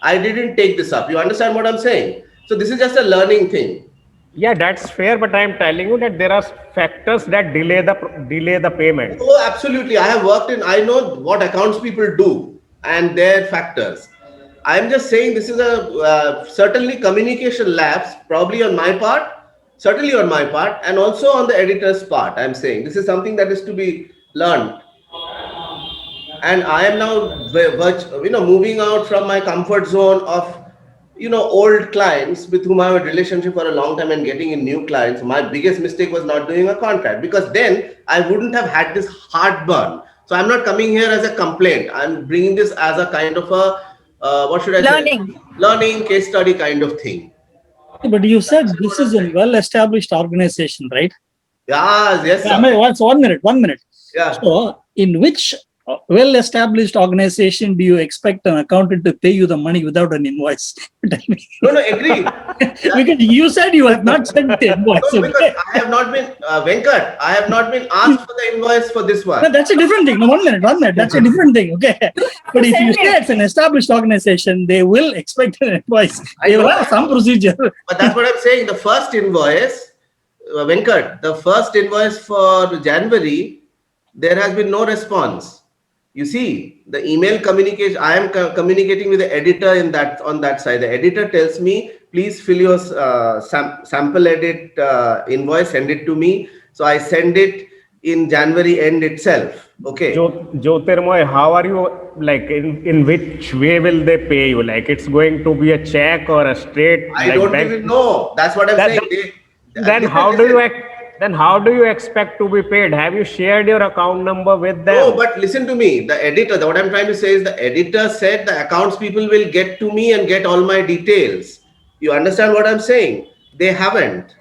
I didn't take this up. You understand what I'm saying? So this is just a learning thing.
Yeah, that's fair, but I'm telling you that there are factors that delay the payment.
Oh, absolutely. I know what accounts people do and their factors. I'm just saying this is a certainly communication lapse, probably on my part, certainly on my part, and also on the editor's part. I'm saying this is something that is to be learned. And I am now, moving out from my comfort zone of, old clients with whom I have a relationship for a long time and getting in new clients. My biggest mistake was not doing a contract, because then I wouldn't have had this heartburn. So I'm not coming here as a complaint. I'm bringing this as a kind of a, what should I
Learning.
say? Learning case study kind of thing.
but you said this is a well-established organization, right?
Yes,
I mean,
sir.
1 minute.
Yeah.
So, in which well-established organization do you expect an accountant to pay you the money without an invoice? Tell me.
No, agree.
Because you said you have not sent the invoice.
No, because I have not been, Venkat, I have not been asked for the invoice for this one.
No, that's a different thing. No, 1 minute. That's a different thing. Okay. But if you say it's an established organization, they will expect an invoice. They will have some procedure.
But that's what I'm saying. The first invoice, Venkat, the first invoice for January, there has been no response. You see, the email communication, I am communicating with the editor on that side. The editor tells me, please fill your sample edit invoice, send it to me. So I send it in January end itself. Okay.
Jyotirmoy, how are you, like, in which way will they pay you? Like, it's going to be a check or a straight?
I
like,
don't
bank?
even know. That's what I'm saying.
Then how do you expect to be paid? Have you shared your account number with them?
No, but listen to me. The editor, what I'm trying to say is the editor said the accounts people will get to me and get all my details. You understand what I'm saying? They haven't.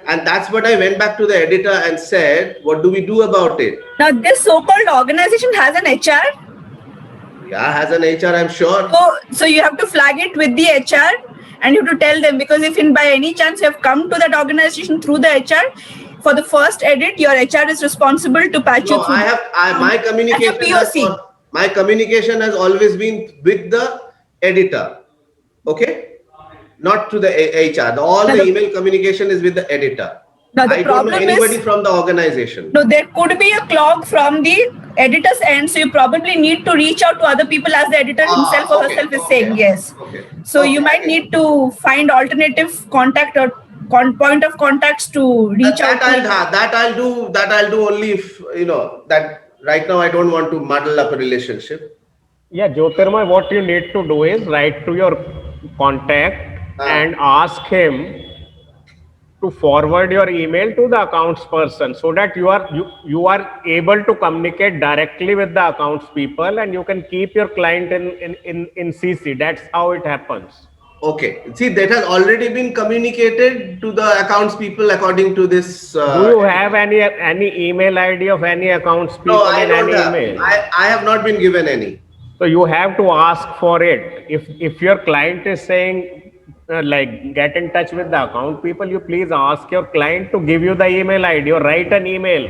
And that's what I went back to the editor and said, what do we do about it?
Now, this so-called organization has an HR.
Yeah, has an HR, I'm sure.
So you have to flag it with the HR. and you have to tell them, because if in by any chance you have come to that organization through the HR, for the first edit, your HR is responsible to patch
No,
you through.
my communication
POC.
my communication has always been with the editor. Okay? Not to the HR. All the email communication is with the editor.
Now, the
I don't know
problem
anybody
is,
from the organization.
no, there could be a clog from the editor's end, so you probably need to reach out to other people, as the editor himself or herself is saying. Yes.
Okay.
So you might need to find alternative contact or point of contacts to reach out to.
That I'll do only if, that right now I don't want to muddle up a relationship.
Yeah, Jyotirmoy, what you need to do is write to your contact and ask him to forward your email to the accounts person, so that you are able to communicate directly with the accounts people, and you can keep your client in CC. That's how it happens.
Okay. See, that has already been communicated to the accounts people according to this.
Do you have any email ID of any accounts people
No, I
in
don't
any
have.
email?
I have not been given any.
So you have to ask for it. If your client is saying like get in touch with the account people, you please ask your client to give you the email ID or write an email.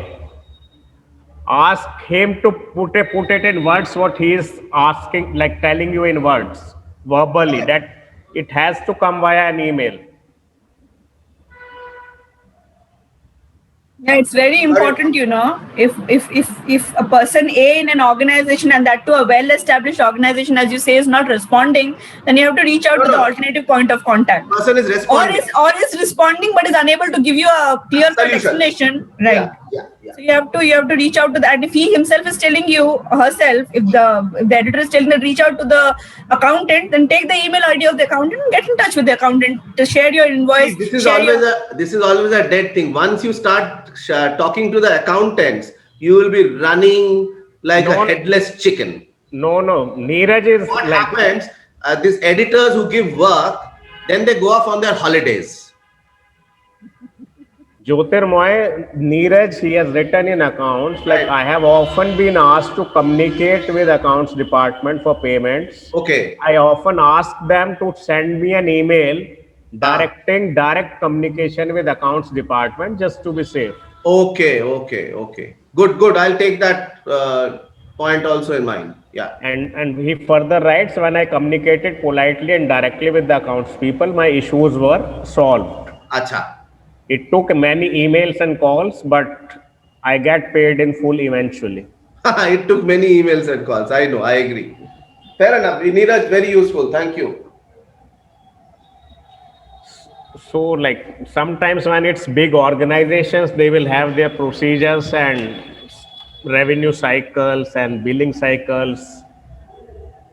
Ask him to put it in words what he is asking, like telling you in words verbally.
Okay.
That it has to come via an email.
Yeah, it's very important, if a person A in an organization, and that to a well-established organization, as you say, is not responding, then you have to reach out to the alternative point of contact.
Person is responding.
Or is responding but is unable to give you a clear-cut explanation, right?
Yeah.
So you have to reach out to that. If he himself is telling you, or herself, if the editor is telling that reach out to the accountant, then take the email ID of the accountant and get in touch with the accountant to share your invoice.
See, this is always a dead thing. Once you start talking to the accountants, you will be running like a headless chicken.
No, Neeraj is
What happens? These editors who give work, then they go off on their holidays.
Jyotirmoy, Neeraj, he has written in accounts, like I have often been asked to communicate with accounts department for payments.
Okay.
I often ask them to send me an email directing direct communication with accounts department, just to be safe.
Okay. Good. I'll take that point also in mind. Yeah.
And he further writes, when I communicated politely and directly with the accounts people, my issues were solved.
Acha.
It took many emails and calls, but I get paid in full eventually.
It took many emails and calls. I know. I agree. Fair enough. Neeraj, very useful. Thank you.
So like sometimes when it's big organizations, they will have their procedures and revenue cycles and billing cycles,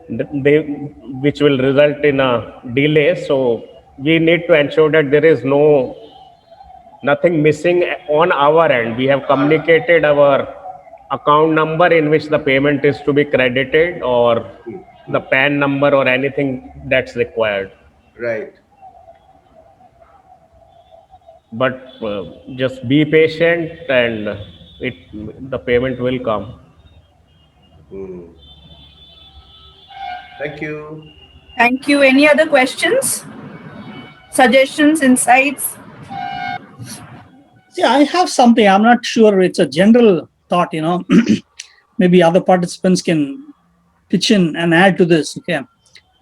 which will result in a delay. So we need to ensure that there is nothing missing on our end. We have communicated our account number in which the payment is to be credited, or the PAN number, or anything that's required.
Right.
But just be patient, and the payment will come.
Thank you.
Thank you. Any other questions, suggestions, insights?
Yeah, I have something. I'm not sure. It's a general thought, Maybe other participants can pitch in and add to this. Okay.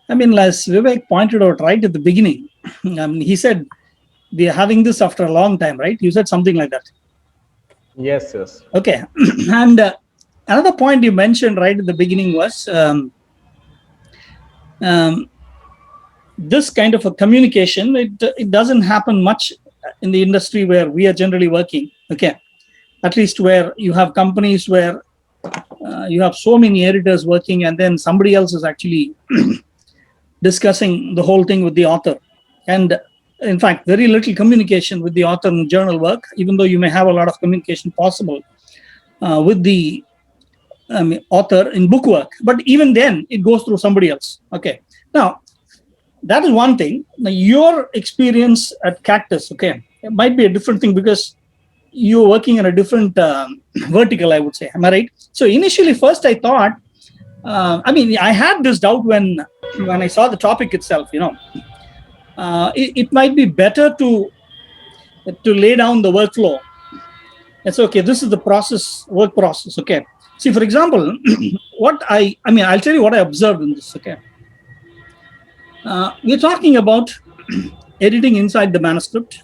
I mean, as Vivek pointed out right at the beginning, he said, we are having this after a long time, right? You said something like that.
Yes.
Okay. And another point you mentioned right at the beginning was this kind of a communication. It doesn't happen much in the industry where we are generally working. Okay. At least where you have companies where you have so many editors working, and then somebody else is actually discussing the whole thing with the author. And in fact, very little communication with the author in journal work, even though you may have a lot of communication possible with the author in book work. But even then, it goes through somebody else. Okay. Now, that is one thing. Now, your experience at Cactus, okay, it might be a different thing because you're working in a different vertical, I would say. Am I right? So initially, first I thought, I had this doubt when I saw the topic itself, it might be better to lay down the workflow. It's okay. This is the process, work process. Okay. See, for example, I'll tell you what I observed in this. Okay. We're talking about editing inside the manuscript.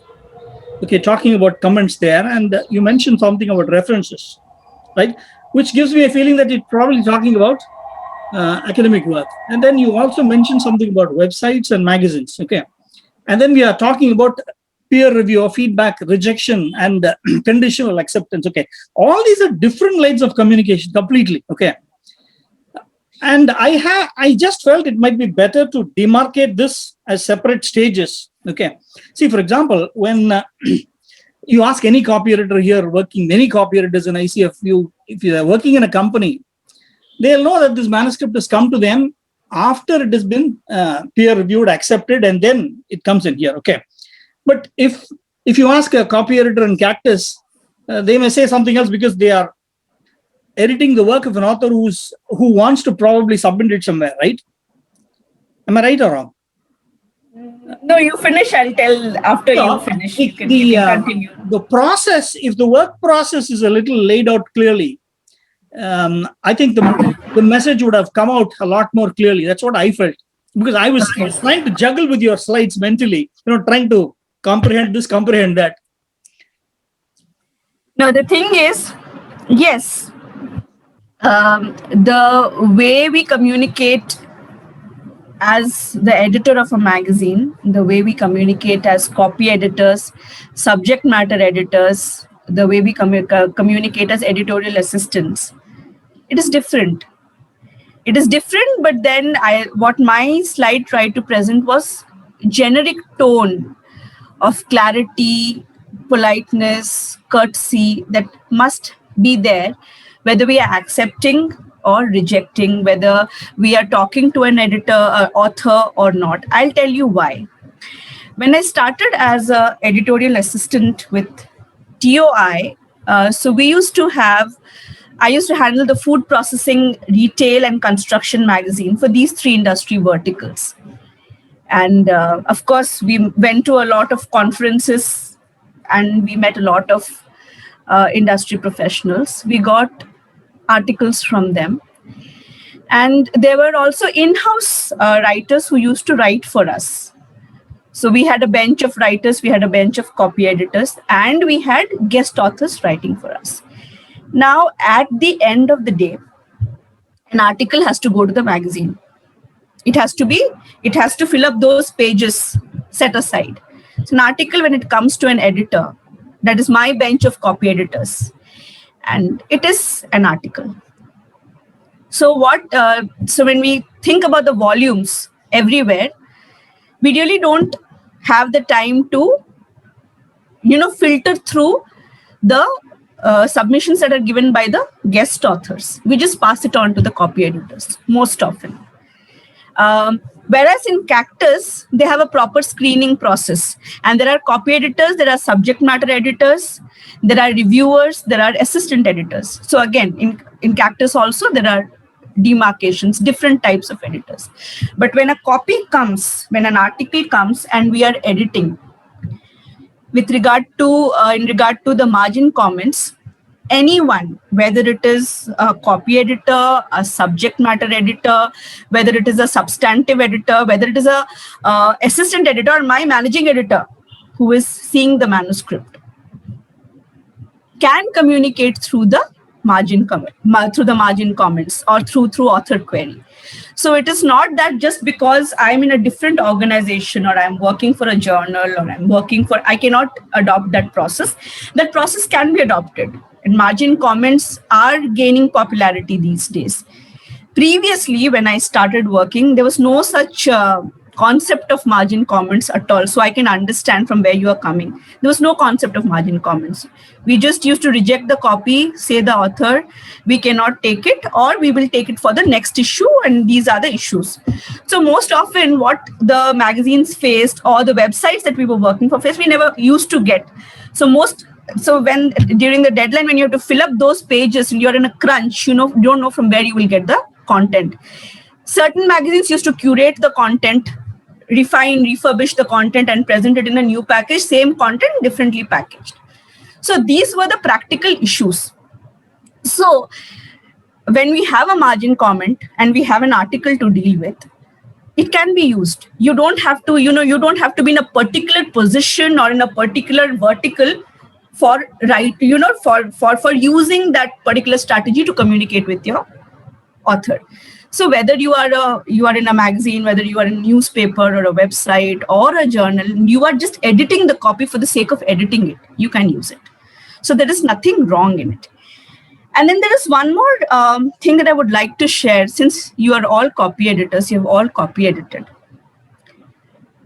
Okay, talking about comments there, and you mentioned something about references, right? Which gives me a feeling that you're probably talking about academic work. And then you also mentioned something about websites and magazines. Okay. And then we are talking about peer review or feedback, rejection, and conditional acceptance. Okay. All these are different lines of communication completely. Okay. And I just felt it might be better to demarcate this as separate stages. Okay. See, for example, when you ask any copy editor here working, many copy editors in ICF, if you are working in a company, they'll know that this manuscript has come to them after it has been peer reviewed, accepted, and then it comes in here. Okay. But if you ask a copy editor in Cactus, they may say something else because they are editing the work of an author who wants to probably submit it somewhere, right? Am I right or wrong?
No, you finish. I'll tell after you finish. You can continue.
The process, if the work process is a little laid out clearly, I think the message would have come out a lot more clearly. That's what I felt, because I was trying to juggle with your slides mentally, trying to comprehend this, comprehend that.
No, the thing is, yes, the way we communicate as the editor of a magazine, the way we communicate as copy editors, subject matter editors, the way we communicate as editorial assistants, it is different. It is different, but then what my slide tried to present was generic tone of clarity, politeness, courtesy that must be there, whether we are accepting or rejecting, whether we are talking to an editor, author or not. I'll tell you why. When I started as an editorial assistant with TOI, so I used to handle the food processing, retail, and construction magazine for these 3 industry verticals. And of course, we went to a lot of conferences and we met a lot of industry professionals. We got articles from them. And there were also in-house writers who used to write for us. So we had a bench of writers, we had a bench of copy editors, and we had guest authors writing for us. Now, at the end of the day, an article has to go to the magazine. It has to fill up those pages set aside. So an article, when it comes to an editor, that is my bench of copy editors, and it is an article. So when we think about the volumes everywhere, we really don't have the time to, filter through the submissions that are given by the guest authors. We just pass it on to the copy editors most often. Whereas in Cactus, they have a proper screening process. And there are copy editors, there are subject matter editors, there are reviewers, there are assistant editors. So again, in Cactus also, there are demarcations, different types of editors. But when a copy comes, when an article comes and we are editing, with regard to, in regard to the margin comments, anyone, whether it is a copy editor, a subject matter editor, whether it is a substantive editor, whether it is a assistant editor or my managing editor who is seeing the manuscript, can communicate through the margin comments or through author query. So it is not that just because I'm in a different organization or I'm working for a journal or I cannot adopt that process. That process can be adopted. And margin comments are gaining popularity these days. Previously, when I started working, there was no such concept of margin comments at all. So I can understand from where you are coming. There was no concept of margin comments. We just used to reject the copy, say the author, we cannot take it, or we will take it for the next issue, and these are the issues. So most often what the magazines faced or the websites that we were working for faced, we never used to get. So when during the deadline, when you have to fill up those pages and you're in a crunch, you don't know from where you will get the content. Certain magazines used to curate the content refine, refurbish the content and present it in a new package, same content, differently packaged. So these were the practical issues. So when we have a margin comment and we have an article to deal with, it can be used. You don't have to, you don't have to be in a particular position or in a particular vertical for for using that particular strategy to communicate with your author. So whether you are in a magazine, whether you are in a newspaper or a website or a journal, you are just editing the copy for the sake of editing it, you can use it. So there is nothing wrong in it. And then there is one more thing that I would like to share. Since you are all copy editors, you have all copy edited.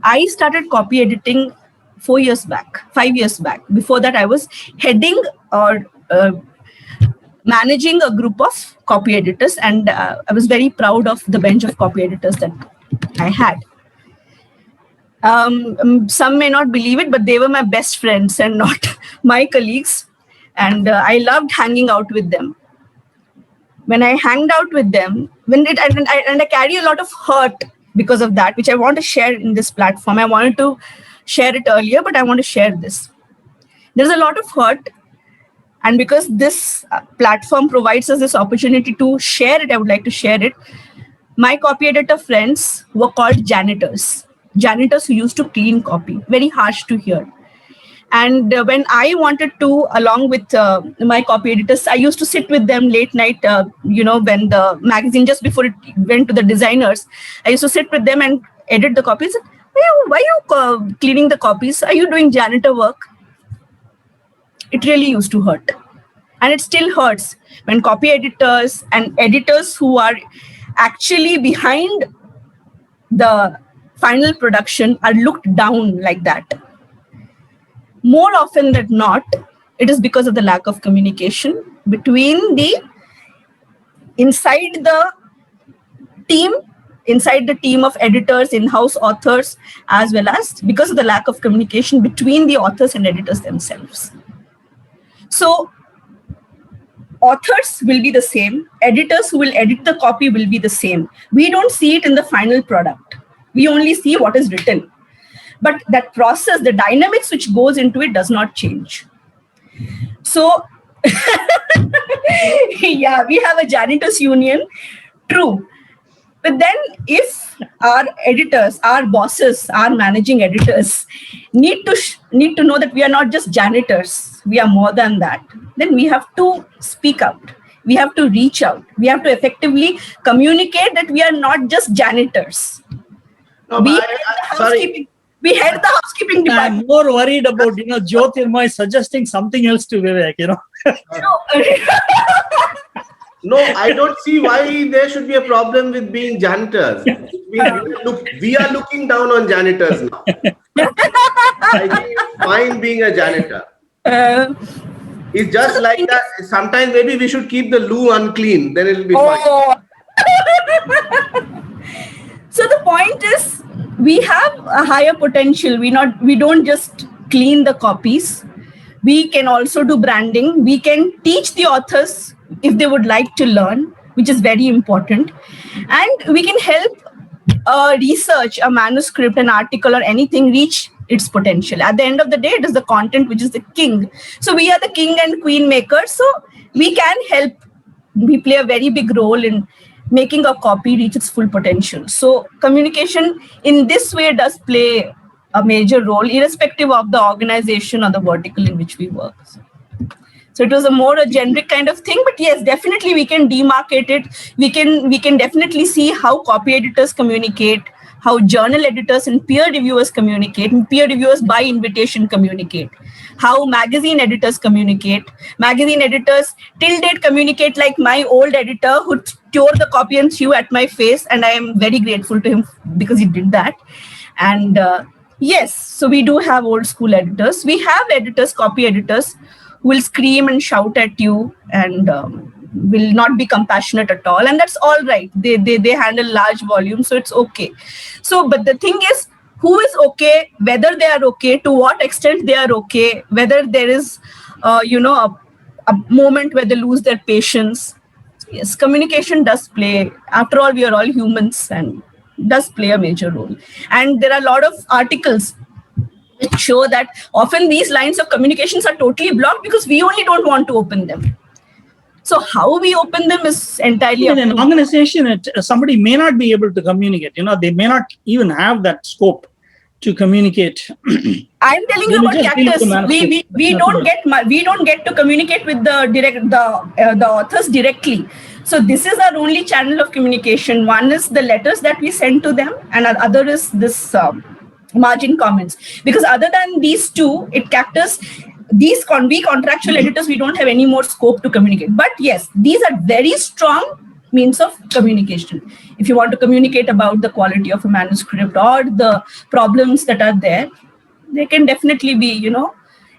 I started copy editing 5 years back. Before that, I was heading or managing a group of copy editors, and I was very proud of the bench of copy editors that I had. Some may not believe it, but they were my best friends and not my colleagues. And I loved hanging out with them. When I hanged out with them, I carry a lot of hurt because of that, which I want to share in this platform. I wanted to share it earlier, but I want to share this. There's a lot of hurt. And because this platform provides us this opportunity to share it, I would like to share it. My copy editor friends were called janitors who used to clean copy. Very harsh to hear. And when I wanted to, along with my copy editors, I used to sit with them late night, when the magazine, just before it went to the designers, I used to sit with them and edit the copies. Why are you cleaning the copies? Are you doing janitor work? It really used to hurt. And it still hurts when copy editors and editors who are actually behind the final production are looked down like that. More often than not, it is because of the lack of communication between inside the team of editors, in-house authors, as well as because of the lack of communication between the authors and editors themselves. So authors will be the same, editors who will edit the copy will be the same. We don't see it in the final product. We only see what is written. But that process, the dynamics which goes into it does not change. So, yeah, we have a janitors union, true. But then if our editors, our bosses, our managing editors need to know that we are not just janitors, we are more than that, then we have to speak out. We have to reach out. We have to effectively communicate that we are not just janitors.
No,
we head the housekeeping department.
I'm more worried about, Jyotirmay suggesting something else to Vivek,
No, I don't see why there should be a problem with being janitors. We are looking down on janitors now. I think it's fine being a janitor. It's just like that. Sometimes maybe we should keep the loo unclean. Then it'll be fine.
So the point is, we have a higher potential. We don't just clean the copies. We can also do branding. We can teach the authors if they would like to learn, which is very important. And we can help research, a manuscript, an article, or anything reach its potential. At the end of the day, it is the content which is the king. So we are the king and queen makers. So we can help. We play a very big role in making a copy reach its full potential. So communication in this way does play a major role, irrespective of the organization or the vertical in which we work. So it was a generic kind of thing, but yes, definitely we can demarcate it. We can definitely see how copy editors communicate, how journal editors and peer reviewers communicate, and peer reviewers by invitation communicate, how magazine editors communicate. Magazine editors till date communicate like my old editor who tore the copy and threw at my face, and I am very grateful to him because he did that. And yes, so we do have old school editors. We have editors, copy editors, who will scream and shout at you and will not be compassionate at all. And that's all right. They handle large volumes, so it's okay. So, but the thing is, who is okay, whether they are okay, to what extent they are okay, whether there is, a moment where they lose their patience. Yes, communication does play. After all, we are all humans, and does play a major role. And there are a lot of articles which show that often these lines of communications are totally blocked because we only don't want to open them. So how we open them is entirely
In
up
an
to
organization, somebody may not be able to communicate. They may not even have that scope to communicate.
I'm telling
They
you
will
about
just deal with
Cactus.
the manuscript.
We don't get to communicate with the authors directly. So this is our only channel of communication. One is the letters that we send to them, and other is this margin comments. Because other than these two, Cactus, we contractual editors, we don't have any more scope to communicate. But yes, these are very strong means of communication. If you want to communicate about the quality of a manuscript or the problems that are there, they can definitely be,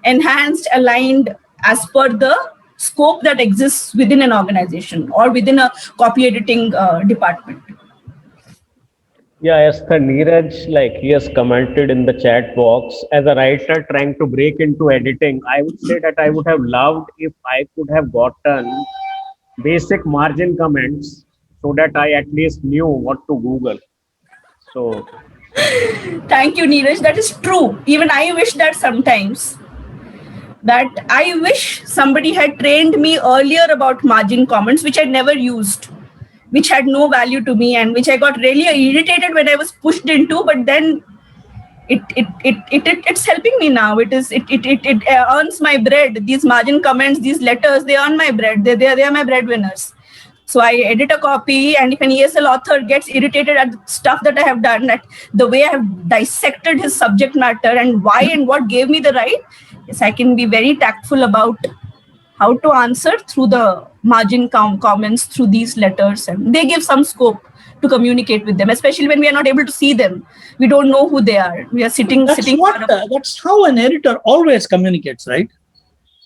enhanced, aligned as per the scope that exists within an organization or within a copy editing department.
Yeah, as the Neeraj, like he has commented in the chat box, as a writer trying to break into editing, I would say that I would have loved if I could have gotten basic margin comments so that I at least knew what to Google. So
Thank you, Neeraj. That is true. Even I wish that sometimes. That I wish somebody had trained me earlier about margin comments, which I never used, which had no value to me, and which I got really irritated when I was pushed into. But then it's helping me now. It earns my bread. These margin comments, these letters, they earn my bread. They are my breadwinners. So I edit a copy, and if an ESL author gets irritated at the stuff that I have done, at the way I have dissected his subject matter and why and what gave me the right, yes, I can be very tactful about how to answer through the margin comments, through these letters, and they give some scope to communicate with them, especially when we are not able to see them. We don't know who they are. We are sitting.
That's how an editor always communicates, right?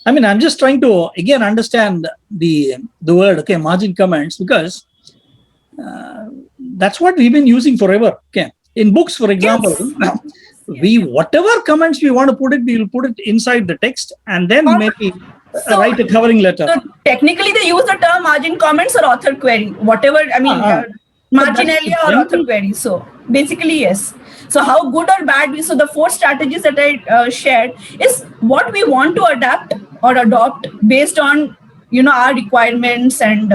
I mean, I'm just trying to again understand the word, okay, margin comments, because that's what we've been using forever. Okay, in books, for example, yes. Whatever comments we want to put it, we will put it inside the text, and then maybe write a covering letter.
So technically, they use the term margin comments or author query, whatever. I mean, marginalia or author query. So basically, yes. So how good or bad? So the 4 strategies that I shared is what we want to adapt or adopt based on our requirements and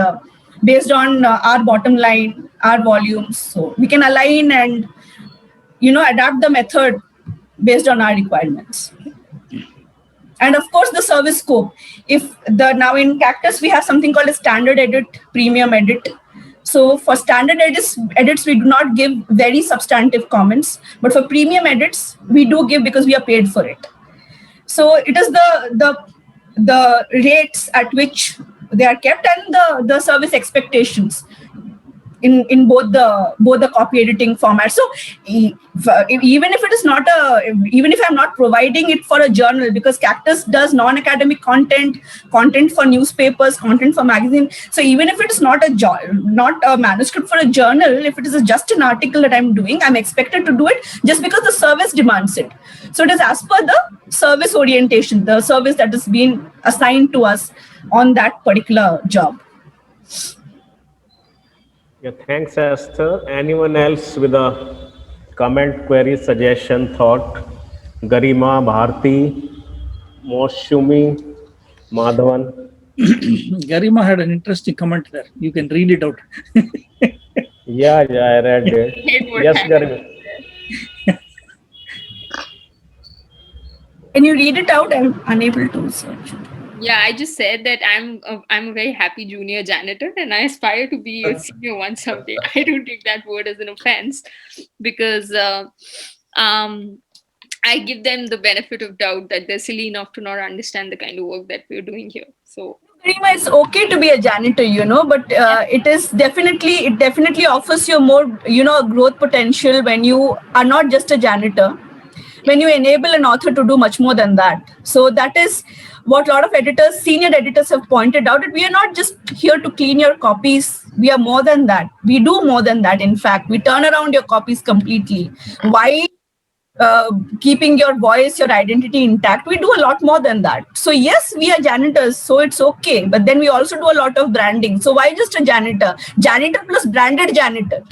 based on our bottom line, our volumes. So we can align and adapt the method based on our requirements. And of course, the service scope. Now in Cactus we have something called a standard edit, premium edit. So for standard edits, we do not give very substantive comments, but for premium edits, we do give because we are paid for it. So it is the rates at which they are kept and the service expectations in both the copy editing formats. So even if I'm not providing it for a journal, because Cactus does non-academic content for newspapers, content for magazine. So even if it is not a manuscript for a journal, if it is just an article that I'm doing, I'm expected to do it just because the service demands it. So it is as per the service orientation, the service that has been assigned to us on that particular job.
Yeah, thanks, Esther. Anyone else with a comment, query, suggestion, thought? Garima, Bharti, Moshumi, Madhavan.
Garima had an interesting comment there. You can read it out.
Yeah, I read it. Yes, Garima.
Can you read it out? I'm unable to search it.
Yeah, I just said that I'm a very happy junior janitor and I aspire to be a senior one someday. I don't take that word as an offense because I give them the benefit of doubt that they're silly enough to not understand the kind of work that we're doing here. So
Garima, it's okay to be a janitor, but it definitely offers you more, growth potential when you are not just a janitor. When you enable an author to do much more than that. So that is what a lot of senior editors have pointed out, that we are not just here to clean your copies. We are more than that. We do more than that. In fact, we turn around your copies completely. While keeping your voice, your identity intact, we do a lot more than that. So yes, we are janitors, so it's okay. But then we also do a lot of branding. So why just a janitor? Janitor plus branded janitor.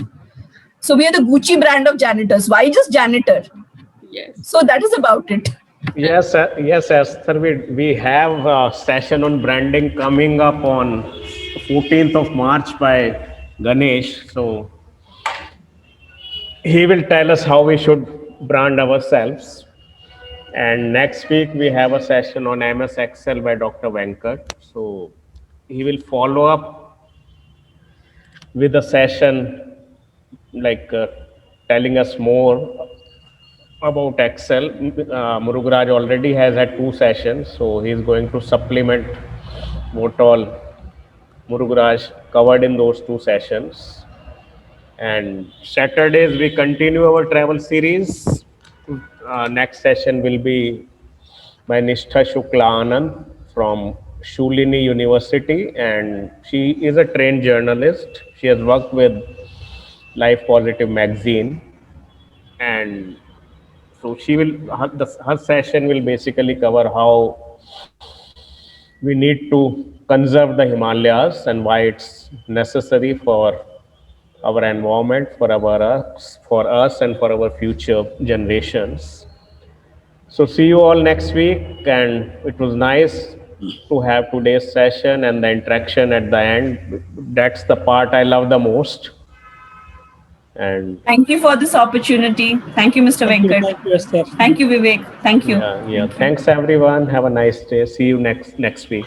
So we are the Gucci brand of janitors. Why just janitor?
Yes.
So that is about it.
Yes, yes, Esther. We have a session on branding coming up on 14th of March by Ganesh. So he will tell us how we should brand ourselves. And next week we have a session on MS Excel by Dr. Venkat. So he will follow up with a session like telling us more about Excel. Murugaraj already has had 2 sessions, so he's going to supplement what all Murugaraj covered in those 2 sessions. And Saturdays we continue our travel series. Next session will be by Nishtha Shukla Anand from Shulini University, and she is a trained journalist. She has worked with Life Positive magazine, and so she will her session will basically cover how we need to conserve the Himalayas and why it's necessary for our environment, for us, and for our future generations. So see you all next week, and it was nice to have today's session and the interaction at the end. That's the part I love the most. And
Thank you for this opportunity. Thank you, Mr. Venkat.
Thank you, Esther.
Thank you, Vivek. Thank you.
yeah, thanks everyone. Have a nice day. See you next week.